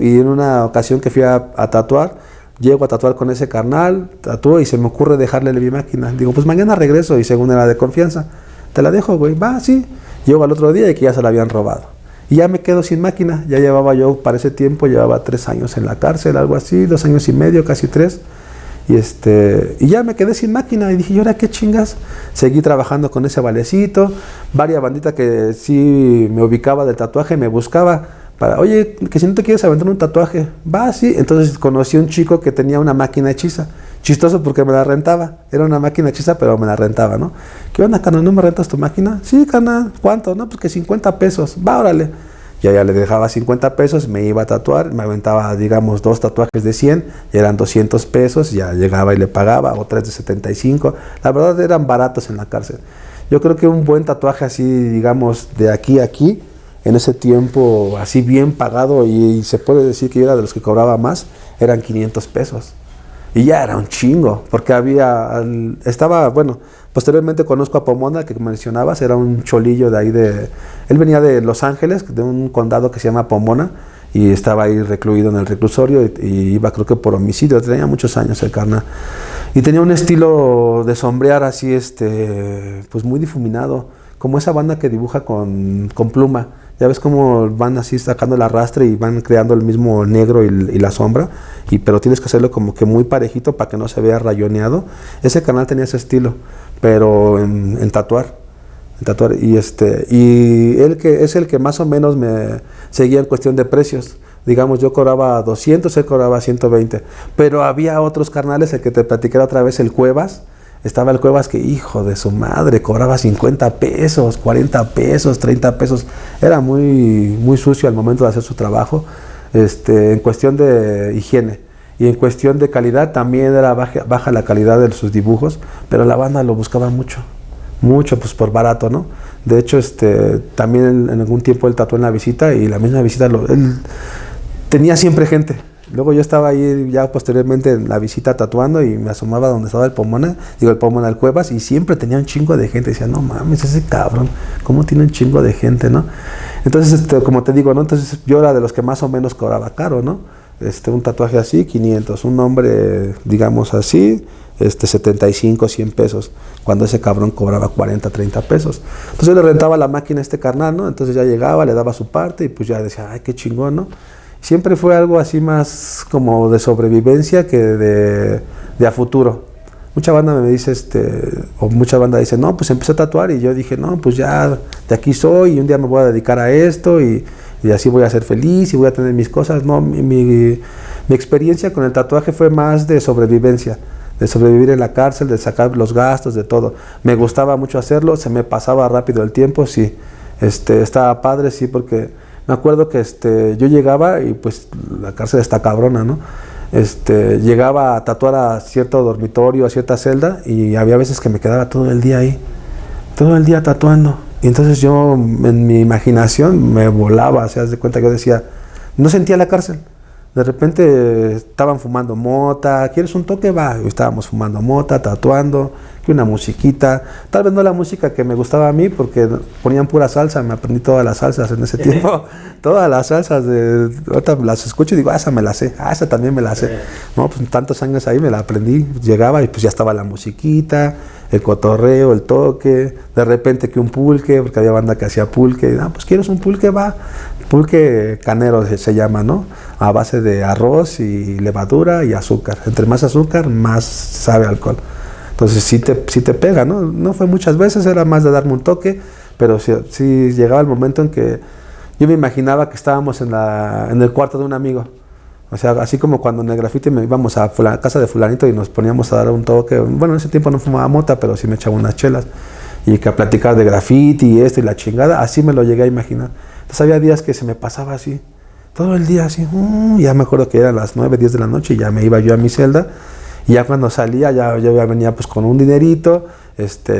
Y en una ocasión que fui a tatuar, llego a tatuar con ese carnal, tatúo y se me ocurre dejarle mi máquina. Digo, pues mañana regreso, y según era de confianza, te la dejo, güey, va, sí. Llego al otro día y que ya se la habían robado. Y ya me quedo sin máquina. Ya llevaba yo, para ese tiempo, llevaba 3 años en la cárcel, algo así, 2 años y medio, casi 3. Y ya me quedé sin máquina. Y dije, ¿y ahora qué chingas? Seguí trabajando con ese valecito. Varias banditas que sí me ubicaba del tatuaje, me buscaba para, oye, que si no te quieres aventar un tatuaje, va, sí. Entonces conocí a un chico que tenía una máquina hechiza. Chistoso porque me la rentaba. Era una máquina hechiza, pero me la rentaba, ¿no? ¿Qué onda, carnal? ¿No me rentas tu máquina? Sí, carnal. ¿Cuánto? No, pues que 50 pesos. Va, órale. Yo ya le dejaba 50 pesos, me iba a tatuar, me aventaba, digamos, 2 tatuajes de 100, ya eran 200 pesos, ya llegaba y le pagaba, o 3 de 75. La verdad eran baratos en la cárcel. Yo creo que un buen tatuaje así, digamos, de aquí a aquí, en ese tiempo así bien pagado, y se puede decir que yo era de los que cobraba más, eran 500 pesos. Y ya era un chingo, porque posteriormente conozco a Pomona, que mencionabas, era un cholillo de ahí él venía de Los Ángeles, de un condado que se llama Pomona, y estaba ahí recluido en el reclusorio, y iba creo que por homicidio, tenía muchos años el carnal. Y tenía un estilo de sombrear así, pues muy difuminado, como esa banda que dibuja con pluma. Ya ves cómo van así sacando el arrastre y van creando el mismo negro y la sombra, pero tienes que hacerlo como que muy parejito para que no se vea rayoneado. Ese canal tenía ese estilo, pero en tatuar. Y él que es el que más o menos me seguía en cuestión de precios. Digamos, yo cobraba 200, él cobraba 120. Pero había otros carnales, el que te platiqué otra vez, el Cuevas. Estaba el Cuevas que, hijo de su madre, cobraba 50 pesos, 40 pesos, 30 pesos. Era muy, muy sucio al momento de hacer su trabajo. En cuestión de higiene y en cuestión de calidad también era baja la calidad de sus dibujos, pero la banda lo buscaba mucho, pues por barato, ¿no? De hecho, también en algún tiempo él tatuó en La Visita, y la misma Visita él tenía siempre gente. Luego yo estaba ahí ya posteriormente en La Visita tatuando, y me asomaba donde estaba el Pomona, el Cuevas, y siempre tenía un chingo de gente. Decía, no mames, ese cabrón, ¿cómo tiene un chingo de gente, no? Entonces, como te digo, ¿no? Entonces yo era de los que más o menos cobraba caro, ¿no? Un tatuaje así, 500, un nombre, digamos así, 75, 100 pesos, cuando ese cabrón cobraba 40, 30 pesos. Entonces yo le rentaba la máquina a este carnal, ¿no? Entonces ya llegaba, le daba su parte, y pues ya decía, ay, qué chingón, ¿no? Siempre fue algo así más como de sobrevivencia que de a futuro. Mucha banda me dice, mucha banda dice, no, pues empecé a tatuar, y yo dije, no, pues ya de aquí soy, y un día me voy a dedicar a esto, y así voy a ser feliz, y voy a tener mis cosas. No, mi experiencia con el tatuaje fue más de sobrevivencia, de sobrevivir en la cárcel, de sacar los gastos, de todo. Me gustaba mucho hacerlo, se me pasaba rápido el tiempo, sí. Estaba padre, sí, porque me acuerdo que yo llegaba, y pues la cárcel está cabrona, ¿no? Llegaba a tatuar a cierto dormitorio, a cierta celda, y había veces que me quedaba todo el día ahí, todo el día tatuando. Y entonces yo, en mi imaginación, me volaba, se das de cuenta que yo decía, no sentía la cárcel. De repente estaban fumando mota, ¿quieres un toque? Va, y estábamos fumando mota, tatuando, que una musiquita, tal vez no la música que me gustaba a mí, porque ponían pura salsa, me aprendí todas las salsas en ese tiempo, todas las salsas, ahorita las escucho y digo, esa me la sé, esa también me la sé. No, pues tantos años ahí me la aprendí, llegaba y pues ya estaba la musiquita, el cotorreo, el toque, de repente que un pulque, porque había banda que hacía pulque, pues ¿quieres un pulque? Va, pulque canero se llama, ¿no? A base de arroz y levadura y azúcar. Entre más azúcar, más sabe alcohol. Entonces sí te pega, ¿no? No fue muchas veces, era más de darme un toque, pero sí llegaba el momento en que yo me imaginaba que estábamos en el cuarto de un amigo. O sea, así como cuando en el graffiti íbamos a la casa de fulanito y nos poníamos a dar un toque. Bueno, en ese tiempo no fumaba mota, pero sí me echaba unas chelas. Y que a platicar de graffiti y esto y la chingada, así me lo llegué a imaginar. Entonces había días que se me pasaba así, todo el día así. Ya me acuerdo que eran las 9, 10 de la noche y ya me iba yo a mi celda. Y ya cuando salía, ya venía pues con un dinerito,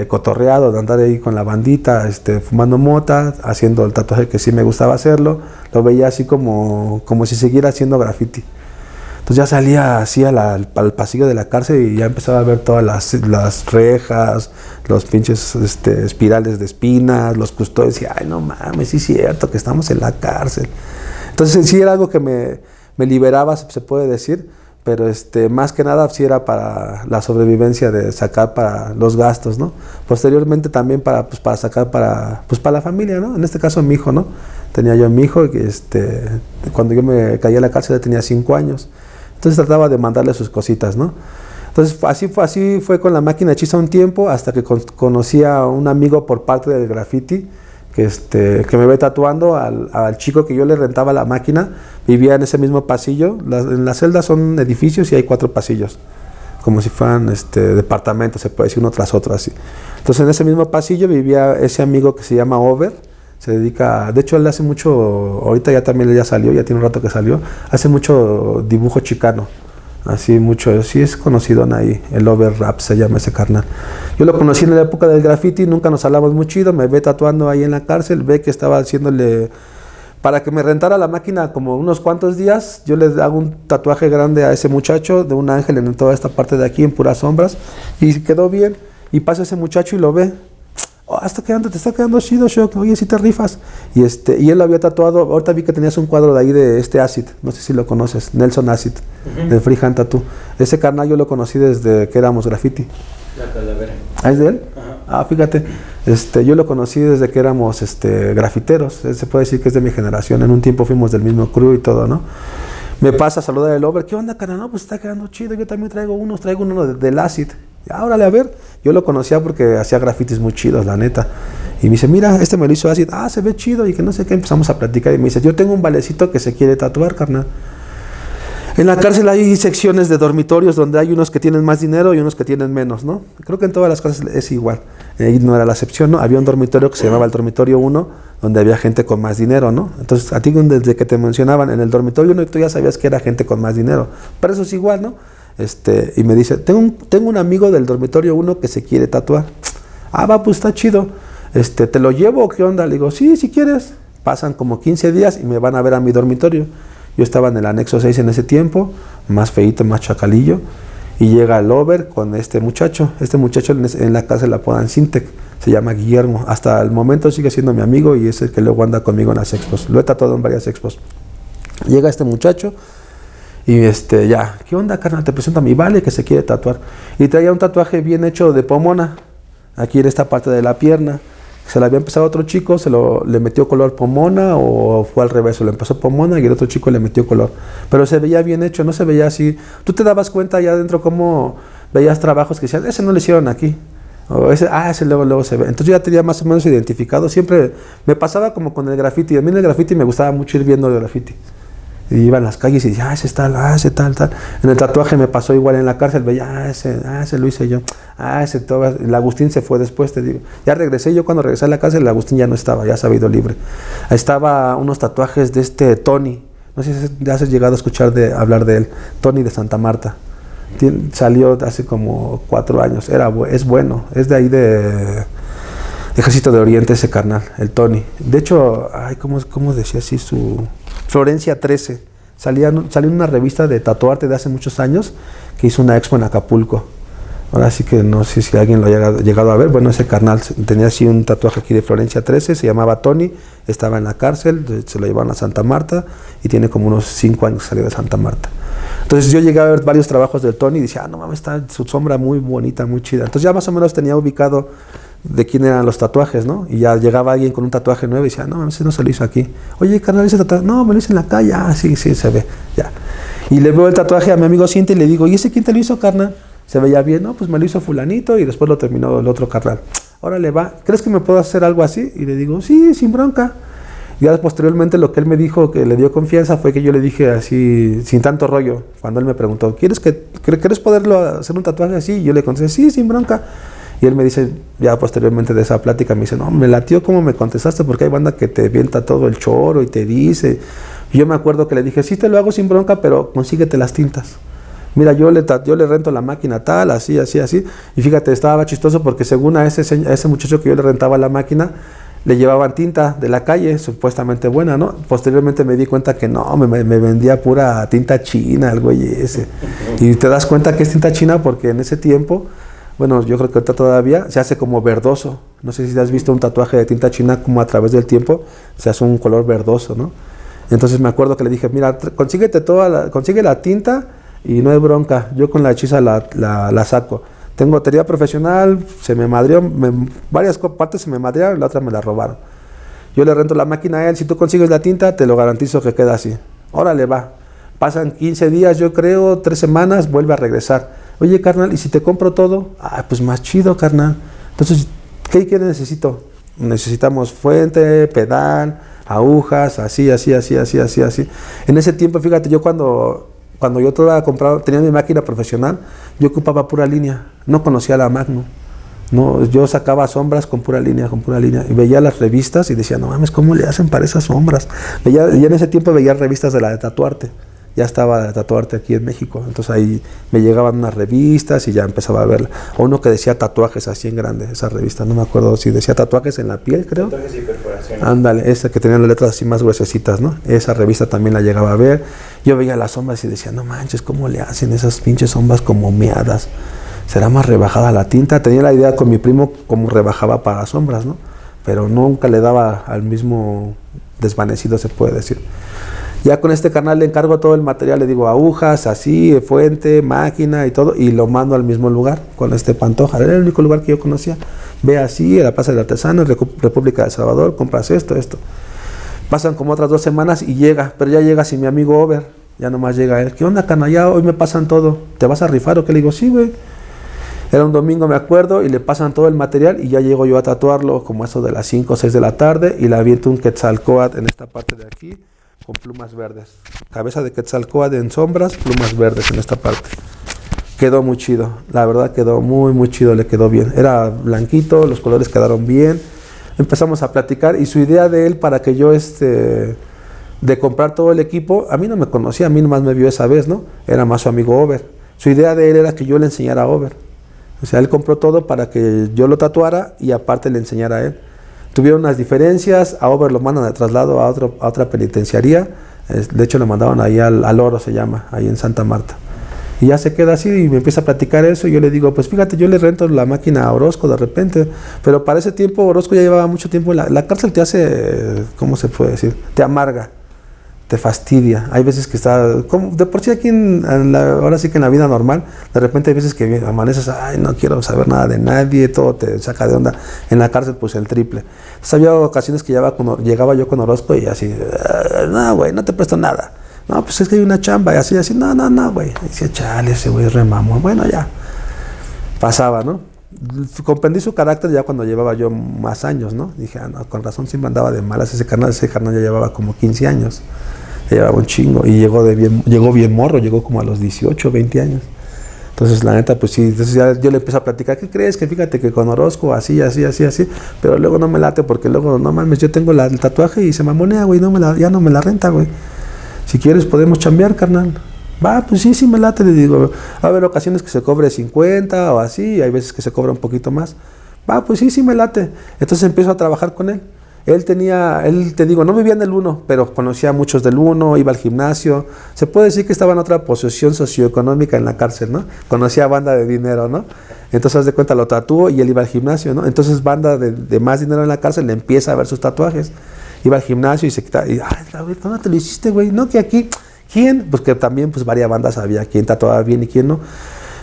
cotorreado, de andar ahí con la bandita, fumando mota, haciendo el tatuaje que sí me gustaba hacerlo. Lo veía así como si siguiera haciendo graffiti. Entonces ya salía así al pasillo de la cárcel y ya empezaba a ver todas las rejas, los pinches espirales de espinas, los custodios. Y ay, no mames, sí es cierto que estamos en la cárcel. Entonces sí era algo que me liberaba, se puede decir. Pero más que nada sí era para la sobrevivencia, de sacar para los gastos, ¿no? Posteriormente también para sacar para la familia, ¿no? En este caso mi hijo, ¿no? Tenía yo a mi hijo, cuando yo me caí a la cárcel tenía 5 años. Entonces trataba de mandarle sus cositas, ¿no? Entonces así fue con la máquina hechiza un tiempo, hasta que conocí a un amigo por parte del graffiti, que me ve tatuando al chico que yo le rentaba la máquina. Vivía en ese mismo pasillo. En la celda son edificios y hay 4 pasillos, como si fueran departamentos, se puede decir, uno tras otro así. Entonces en ese mismo pasillo vivía ese amigo que se llama Over, Se dedica, de hecho él hace mucho, ahorita ya también ya salió, ya tiene un rato que salió, hace mucho dibujo chicano, así mucho, sí es conocido ahí, el Over Rap se llama ese carnal. Yo lo conocí en la época del graffiti, nunca nos hablamos muy chido, me ve tatuando ahí en la cárcel, ve que estaba haciéndole, para que me rentara la máquina como unos cuantos días, yo le hago un tatuaje grande a ese muchacho, de un ángel en toda esta parte de aquí, en puras sombras, y quedó bien, y pasa ese muchacho y lo ve. Oh, te está quedando chido, Shock. Oye, si te rifas. Y él lo había tatuado. Ahorita vi que tenías un cuadro de ahí de Acid. No sé si lo conoces. Nelson Acid, del Freehand Tattoo. Ese carnal yo lo conocí desde que éramos graffiti. La calavera. ¿Ah, es de él? Ajá. Ah, fíjate. Yo lo conocí desde que éramos grafiteros. Se puede decir que es de mi generación. En un tiempo fuimos del mismo crew y todo, ¿no? Me pasa a saludar el Over. ¿Qué onda, carnal? No, pues está quedando chido. Yo también traigo uno del Acid. Órale, a ver, yo lo conocía porque hacía grafitis muy chidos, la neta. Y me dice, mira, me lo hizo así, se ve chido y que no sé qué. Empezamos a platicar y me dice, yo tengo un valecito que se quiere tatuar, carnal. En la cárcel hay secciones de dormitorios donde hay unos que tienen más dinero y unos que tienen menos, ¿no? Creo que en todas las cárceles es igual. Ahí no era la excepción, ¿no? Había un dormitorio que se llamaba el dormitorio 1, donde había gente con más dinero, ¿no? Entonces, a ti desde que te mencionaban en el dormitorio 1, tú ya sabías que era gente con más dinero. Pero eso es igual, ¿no? Y me dice, tengo un amigo del dormitorio 1 que se quiere tatuar. Va, pues está chido. ¿Te lo llevo o qué onda? Le digo, sí, si quieres. Pasan como 15 días y me van a ver a mi dormitorio. Yo estaba en el anexo 6 en ese tiempo, más feíto, más chacalillo. Y llega el Over con este muchacho. Este muchacho en la casa le apodan Sintec. Se llama Guillermo. Hasta el momento sigue siendo mi amigo y es el que luego anda conmigo en las expos. Lo he tatuado en varias expos. Llega este muchacho. Y ya, ¿qué onda, carnal? Te presento a mi Vale que se quiere tatuar. Y traía un tatuaje bien hecho de pomona, aquí en esta parte de la pierna. Se le había empezado otro chico, le metió color pomona o fue al revés, lo empezó pomona y el otro chico le metió color. Pero se veía bien hecho, no se veía así. Tú te dabas cuenta allá adentro cómo veías trabajos que decían, ese no lo hicieron aquí. O ese luego se ve. Entonces yo ya tenía más o menos identificado. Siempre me pasaba como con el graffiti. A mí en el graffiti me gustaba mucho ir viendo el graffiti. Y iba en las calles y decía, ese tal. En el tatuaje me pasó igual en la cárcel, veía, ese lo hice yo. Ese todo. El Agustín se fue después, te digo. Ya regresé, yo cuando regresé a la cárcel, el Agustín ya no estaba, ya se había ido libre. Ahí estaba unos tatuajes de Tony. No sé si ya has llegado a escuchar hablar de él. Tony de Santa Marta. Salió hace como 4 años. Es bueno, es de ahí de Ejército de Oriente ese carnal, el Tony. De hecho, ¿cómo decía así su...? Florencia 13. Salió en una revista de tatuarte de hace muchos años que hizo una expo en Acapulco. Ahora sí que no sé si alguien lo ha llegado a ver. Bueno, ese carnal tenía así un tatuaje aquí de Florencia 13, se llamaba Tony, estaba en la cárcel, se lo llevaron a Santa Marta y tiene como unos 5 años que salió de Santa Marta. Entonces yo llegué a ver varios trabajos del Tony y decía, no mames, está su sombra muy bonita, muy chida. Entonces ya más o menos tenía ubicado de quién eran los tatuajes, ¿no? Y ya llegaba alguien con un tatuaje nuevo y decía, no, ese no se lo hizo aquí. Oye, carnal, ese tatuaje, no, me lo hice en la calle. Sí, se ve, ya. Y le veo el tatuaje a mi amigo Cintia y le digo, ¿y ese quién te lo hizo, carnal? Se veía bien, no, pues me lo hizo fulanito y después lo terminó el otro carnal. Órale, va, ¿crees que me puedo hacer algo así? Y le digo, sí, sin bronca. Y ya posteriormente lo que él me dijo, que le dio confianza, fue que yo le dije así, sin tanto rollo, cuando él me preguntó, ¿quieres poderlo hacer un tatuaje así? Y yo le contesté, sí, sin bronca. Y él me dice, ya posteriormente de esa plática, me dice, no, me latió como me contestaste, porque hay banda que te vienta todo el choro y te dice. Y yo me acuerdo que le dije, sí te lo hago sin bronca, pero consíguete las tintas. Mira, yo le rento la máquina tal, así. Y fíjate, estaba chistoso porque según a ese muchacho que yo le rentaba la máquina, le llevaban tinta de la calle, supuestamente buena, ¿no? Posteriormente me di cuenta que no, me vendía pura tinta china, el güey ese. Y te das cuenta que es tinta china porque en ese tiempo... Bueno, yo creo que ahorita todavía se hace como verdoso. No sé si has visto un tatuaje de tinta china como a través del tiempo se hace un color verdoso, ¿no? Entonces me acuerdo que le dije, mira, consigue la tinta y no hay bronca. Yo con la hechiza la saco. Tengo batería profesional, se me madreó, varias partes se me madrearon, la otra me la robaron. Yo le rento la máquina a él, si tú consigues la tinta, te lo garantizo que queda así. Órale, va. Pasan 15 días, yo creo, 3 semanas, vuelve a regresar. Oye, carnal, ¿y si te compro todo? Pues más chido, carnal. Entonces, ¿qué necesito? Necesitamos fuente, pedal, agujas, así. En ese tiempo, fíjate, yo cuando yo tenía mi máquina profesional, yo ocupaba pura línea. No conocía la Magnum. No, yo sacaba sombras con pura línea, y veía las revistas y decía, no mames, ¿cómo le hacen para esas sombras? Y en ese tiempo veía revistas de la de Tatuarte, ya estaba de Tatuarte aquí en México, entonces ahí me llegaban unas revistas y ya empezaba a verla. O uno que decía tatuajes así en grande, esa revista, no me acuerdo si decía tatuajes en la piel, creo. Tatuajes y perforaciones. Ándale, esa que tenía las letras así más gruesecitas, ¿no? Esa revista también la llegaba a ver. Yo veía las sombras y decía, no manches, ¿cómo le hacen esas pinches sombras como meadas? ¿Será más rebajada la tinta? Tenía la idea con mi primo cómo rebajaba para sombras, ¿no? Pero nunca le daba al mismo desvanecido, se puede decir. Ya con este carnal le encargo todo el material, le digo agujas, así, fuente, máquina y todo, y lo mando al mismo lugar con este Pantoja. Era el único lugar que yo conocía. Ve así, a la Plaza del Artesano, República de El Salvador, compras esto. Pasan como otras 2 semanas y llega, pero ya llega sin mi amigo Over, ya nomás llega él. ¿Qué onda, carnal? Ya hoy me pasan todo, ¿te vas a rifar o qué? Le digo, sí, güey. Era un domingo, me acuerdo, y le pasan todo el material y ya llego yo a tatuarlo como eso de las 5 o 6 de la tarde y le aviento un Quetzalcóatl en esta parte de aquí con plumas verdes. Cabeza de Quetzalcóatl en sombras, plumas verdes en esta parte. Quedó muy chido, la verdad quedó muy, muy chido, le quedó bien. Era blanquito, los colores quedaron bien. Empezamos a platicar y su idea de él para que yo de comprar todo el equipo, a mí no me conocía, a mí nomás me vio esa vez, ¿no? Era más su amigo Over. Su idea de él era que yo le enseñara a Over. O sea, él compró todo para que yo lo tatuara y aparte le enseñara a él. Tuvieron unas diferencias, a Over lo mandan de traslado a otra penitenciaría. De hecho, lo mandaban ahí al Oro, se llama, ahí en Santa Marta. Y ya se queda así y me empieza a platicar eso. Y yo le digo, pues fíjate, yo le rento la máquina a Orozco de repente. Pero para ese tiempo, Orozco ya llevaba mucho tiempo. La cárcel te hace, ¿cómo se puede decir? Te amarga. Te fastidia. Hay veces que está, como de por sí aquí ahora sí que en la vida normal, de repente hay veces que amaneces, ay, no quiero saber nada de nadie, todo te saca de onda. En la cárcel, pues el triple. Entonces había ocasiones que llegaba yo con Orozco y así, no, güey, no te presto nada. No, pues es que hay una chamba y así, no, güey. Decía, chale, ese güey es remamo. Bueno, ya. Pasaba, ¿no? Comprendí su carácter ya cuando llevaba yo más años, ¿no? Dije, no, con razón siempre andaba de malas ese carnal ya llevaba como 15 años. Llevaba un chingo y llegó bien morro, llegó como a los 18, 20 años. Entonces, la neta, pues sí, entonces ya yo le empecé a platicar, ¿qué crees? Que fíjate que con Orozco, así, pero luego no me late porque luego, no mames, yo tengo el tatuaje y se mamonea, güey, ya no me la renta, güey. Si quieres podemos chambear, carnal. Va, pues sí me late, le digo. Va a haber ocasiones que se cobre 50 o así, hay veces que se cobra un poquito más. Va, pues sí me late. Entonces empiezo a trabajar con él. Él te digo, no vivía en el 1, pero conocía a muchos del 1, iba al gimnasio. Se puede decir que estaba en otra posición socioeconómica en la cárcel, ¿no? Conocía banda de dinero, ¿no? Entonces, haz de cuenta, lo tatuó y él iba al gimnasio, ¿no? Entonces, banda de más dinero en la cárcel le empieza a ver sus tatuajes. Iba al gimnasio y se quitaba, ay, ¿dónde te lo hiciste, güey? No, que aquí, ¿quién? Pues que también, pues varias bandas había, quién tatuaba bien y quién no.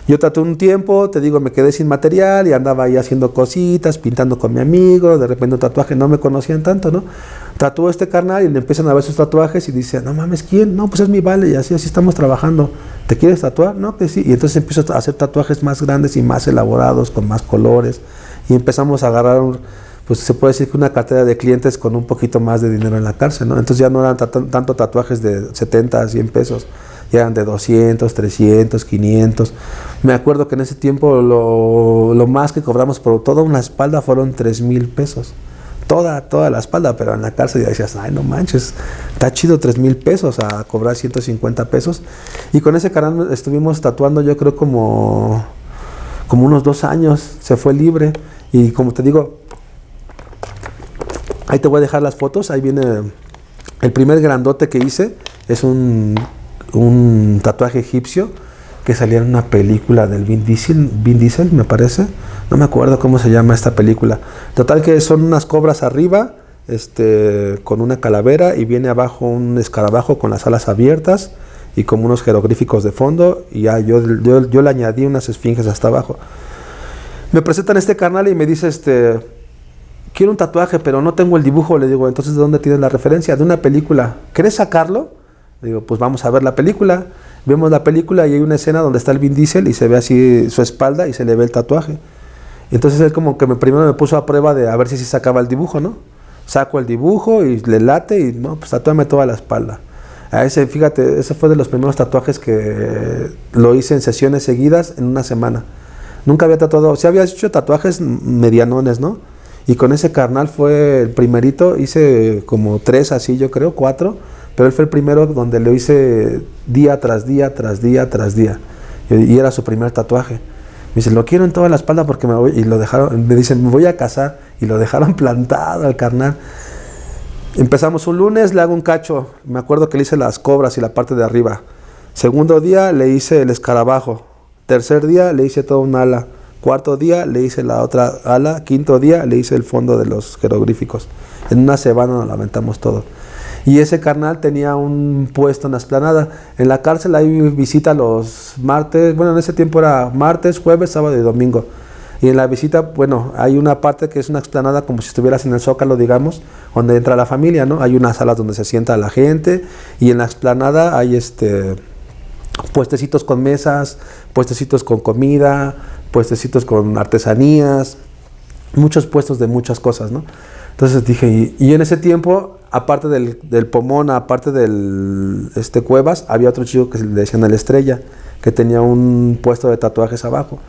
Yo tatué un tiempo, te digo, me quedé sin material y andaba ahí haciendo cositas, pintando con mi amigo, de repente un tatuaje, no me conocían tanto, ¿no? Tatuó este carnal y le empiezan a ver sus tatuajes y dice, no mames, ¿quién? No, pues es mi vale y así estamos trabajando. ¿Te quieres tatuar? No, que sí. Y entonces empiezo a hacer tatuajes más grandes y más elaborados, con más colores. Y empezamos a agarrar, pues se puede decir que una cartera de clientes con un poquito más de dinero en la cárcel, ¿no? Entonces ya no eran tanto tatuajes de 70 a 100 pesos. Ya eran de 200, 300, 500. Me acuerdo que en ese tiempo lo más que cobramos por toda una espalda fueron 3,000 pesos. Toda la espalda, pero en la cárcel ya decías, ay, no manches, está chido 3,000 pesos a cobrar 150 pesos. Y con ese canal estuvimos tatuando, yo creo como unos 2 años, se fue libre. Y como te digo, ahí te voy a dejar las fotos, ahí viene el primer grandote que hice, es un tatuaje egipcio que salía en una película del Vin Diesel, me parece, no me acuerdo cómo se llama esta película. Total que son unas cobras arriba, con una calavera y viene abajo un escarabajo con las alas abiertas y como unos jeroglíficos de fondo y ya yo le añadí unas esfinges hasta abajo. Me presentan este carnal y me dice, quiero un tatuaje pero no tengo el dibujo. Le digo, entonces ¿de dónde tienes la referencia? De una película. ¿Quieres sacarlo? Digo, pues vamos a ver la película. Vemos la película y hay una escena donde está el Vin Diesel y se ve así su espalda y se le ve el tatuaje. Entonces él como que primero me puso a prueba de a ver si sacaba el dibujo, ¿no? Saco el dibujo y le late y no, pues tatúame toda la espalda. Fíjate, ese fue de los primeros tatuajes que lo hice en sesiones seguidas en una semana. Nunca había tatuado, sí había hecho tatuajes medianones, ¿no? Y con ese carnal fue el primerito, hice como 3 así, yo creo, 4, pero él fue el primero donde lo hice día tras día, tras día, tras día. Y era su primer tatuaje. Me dice, lo quiero en toda la espalda porque me voy, y lo dejaron, me dicen, me voy a casar, y lo dejaron plantado al carnal. Empezamos un lunes, le hago un cacho, me acuerdo que le hice las cobras y la parte de arriba. Segundo día le hice el escarabajo. Tercer día le hice toda un ala. Cuarto día le hice la otra ala. Quinto día le hice el fondo de los jeroglíficos. En una semana nos la aventamos todo. Y ese carnal tenía un puesto en la explanada. En la cárcel hay visita los martes, bueno, en ese tiempo era martes, jueves, sábado y domingo. Y en la visita, bueno, hay una parte que es una explanada como si estuvieras en el Zócalo, digamos, donde entra la familia, ¿no? Hay unas salas donde se sienta la gente y en la explanada hay puestecitos con mesas, puestecitos con comida, puestecitos con artesanías, muchos puestos de muchas cosas, ¿no? Entonces dije, y en ese tiempo, aparte del Pomona, aparte del Cuevas, había otro chico que le decían el Estrella, que tenía un puesto de tatuajes abajo.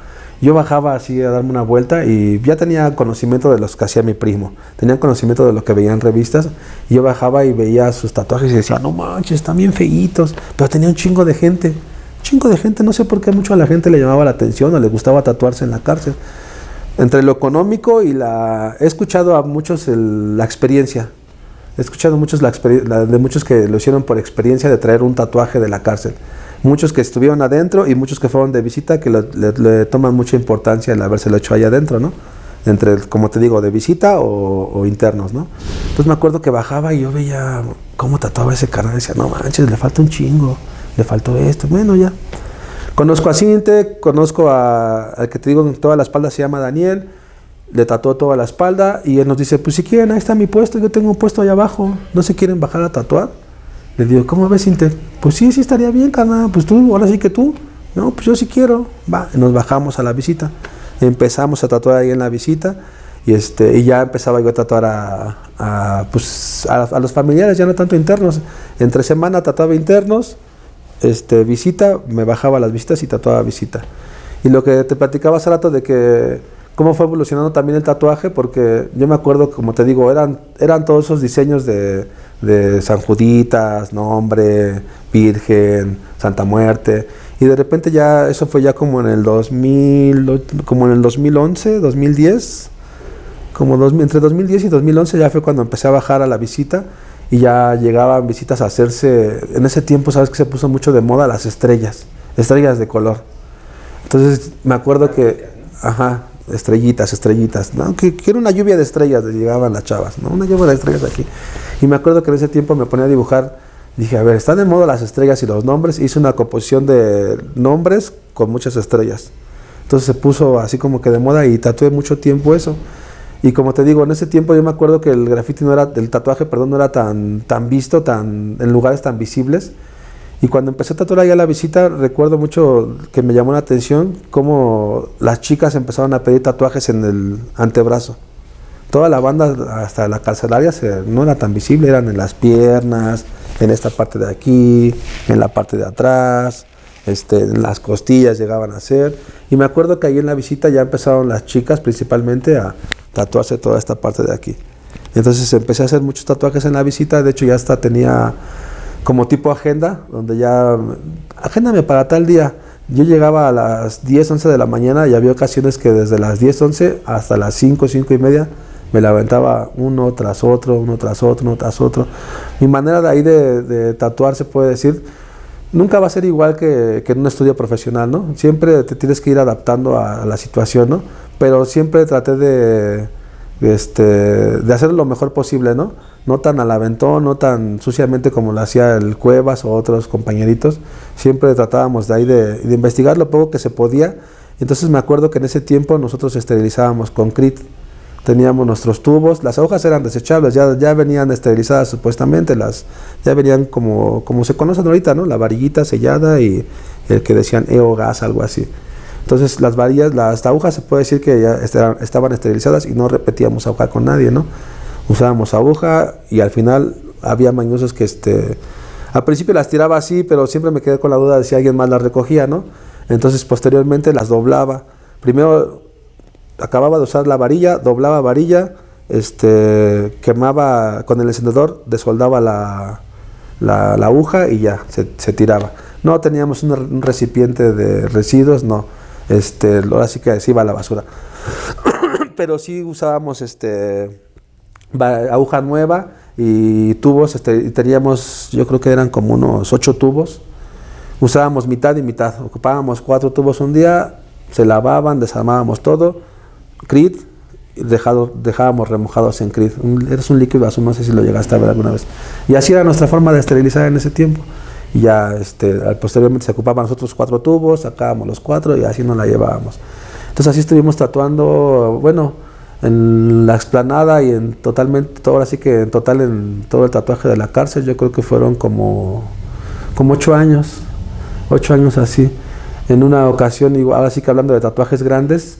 Yo bajaba así a darme una vuelta y ya tenía conocimiento de los que hacía mi primo, tenía conocimiento de lo que veía en revistas, y yo bajaba y veía sus tatuajes y decía, no manches, están bien feitos, pero tenía un chingo de gente, no sé por qué mucho a la gente le llamaba la atención o le gustaba tatuarse en la cárcel. Entre lo económico y he escuchado a muchos la experiencia, he escuchado muchos de muchos que lo hicieron por experiencia de traer un tatuaje de la cárcel. Muchos que estuvieron adentro y muchos que fueron de visita que le toman mucha importancia el habérselo hecho ahí adentro, ¿no? Entre, como te digo, de visita o internos, ¿no? Entonces me acuerdo que bajaba y yo veía cómo tatuaba ese carnal y decía, no manches, le falta un chingo, le faltó esto, bueno, ya. Conozco a Cinte, conozco al que te digo en toda la espalda, se llama Daniel, le tatuó toda la espalda y él nos dice, pues si quieren, ahí está mi puesto, yo tengo un puesto allá abajo, ¿no se quieren bajar a tatuar? Le digo, ¿cómo ves, Cinte? Pues sí estaría bien, carnal, pues tú, ahora sí que tú. No, pues yo sí quiero. Va, y nos bajamos a la visita. Empezamos a tatuar ahí en la visita y ya empezaba yo a tatuar a los familiares, ya no tanto internos. Entre semana tatuaba internos, visita, me bajaba a las visitas y tatuaba visita. Y lo que te platicaba hace rato de que cómo fue evolucionando también el tatuaje, porque yo me acuerdo, como te digo, eran todos esos diseños de San Juditas, Nombre, Virgen, Santa Muerte, y de repente ya eso fue ya como en el 2011, 2010, entre 2010 y 2011 ya fue cuando empecé a bajar a la visita y ya llegaban visitas a hacerse, en ese tiempo sabes que se puso mucho de moda las estrellas de color. Entonces me acuerdo que, estrellitas, ¿no? Que era una lluvia de estrellas, llegaban las chavas, ¿no? Una lluvia de estrellas aquí. Y me acuerdo que en ese tiempo me ponía a dibujar, dije, a ver, están de moda las estrellas y los nombres, hice una composición de nombres con muchas estrellas. Entonces se puso así como que de moda y tatué mucho tiempo eso. Y como te digo, en ese tiempo yo me acuerdo que el tatuaje no era tan visto, en lugares tan visibles. Y cuando empecé a tatuar allá a la visita, recuerdo mucho que me llamó la atención cómo las chicas empezaron a pedir tatuajes en el antebrazo. Toda la banda, hasta la carcelaria, no era tan visible, eran en las piernas, en esta parte de aquí, en la parte de atrás, en las costillas llegaban a ser. Y me acuerdo que ahí en la visita ya empezaron las chicas principalmente a tatuarse toda esta parte de aquí. Entonces empecé a hacer muchos tatuajes en la visita, de hecho ya hasta tenía como tipo agenda, donde ya, agéndame para tal día. Yo llegaba a las 10, 11 de la mañana y había ocasiones que desde las 10, 11 hasta las 5, 5 y media me la aventaba uno tras otro. Mi manera de ahí de tatuar, se puede decir, nunca va a ser igual que en un estudio profesional, ¿no? Siempre te tienes que ir adaptando a la situación, ¿no? Pero siempre traté de hacer lo mejor posible, ¿no? No tan al aventón, no tan suciamente como lo hacía el Cuevas o otros compañeritos. Siempre tratábamos de ahí de investigar lo poco que se podía. Entonces me acuerdo que en ese tiempo nosotros esterilizábamos con CRIT. Teníamos nuestros tubos, las agujas eran desechables, ya venían esterilizadas supuestamente, ya venían como se conocen ahorita, ¿no? La varillita sellada y el que decían EO-gas, algo así. Entonces las agujas se puede decir que ya estaban esterilizadas y no repetíamos aguja con nadie, ¿no? Usábamos aguja y al final había mañosos que al principio las tiraba así, pero siempre me quedé con la duda de si alguien más las recogía, ¿no? Entonces posteriormente las doblaba Primero acababa de usar la varilla, doblaba varilla, quemaba con el encendedor, desoldaba la aguja y ya, se tiraba. No teníamos un recipiente de residuos, no. Ahora sí que se iba a la basura. Pero sí usábamos aguja nueva y tubos, y teníamos, yo creo que eran como unos 8 tubos. Usábamos mitad y mitad. Ocupábamos 4 tubos un día, se lavaban, desarmábamos todo. Crit, dejábamos remojados en Crit. Es un líquido azul, no sé si lo llegaste a ver alguna vez. Y así era nuestra forma de esterilizar en ese tiempo. Y ya posteriormente se ocupaban los otros 4 tubos, sacábamos los 4 y así nos la llevábamos. Entonces así estuvimos tatuando, bueno, en la explanada y en totalmente, ahora sí que en total en todo el tatuaje de la cárcel, yo creo que fueron como 8 años, 8 años así. En una ocasión, igual, ahora sí que hablando de tatuajes grandes,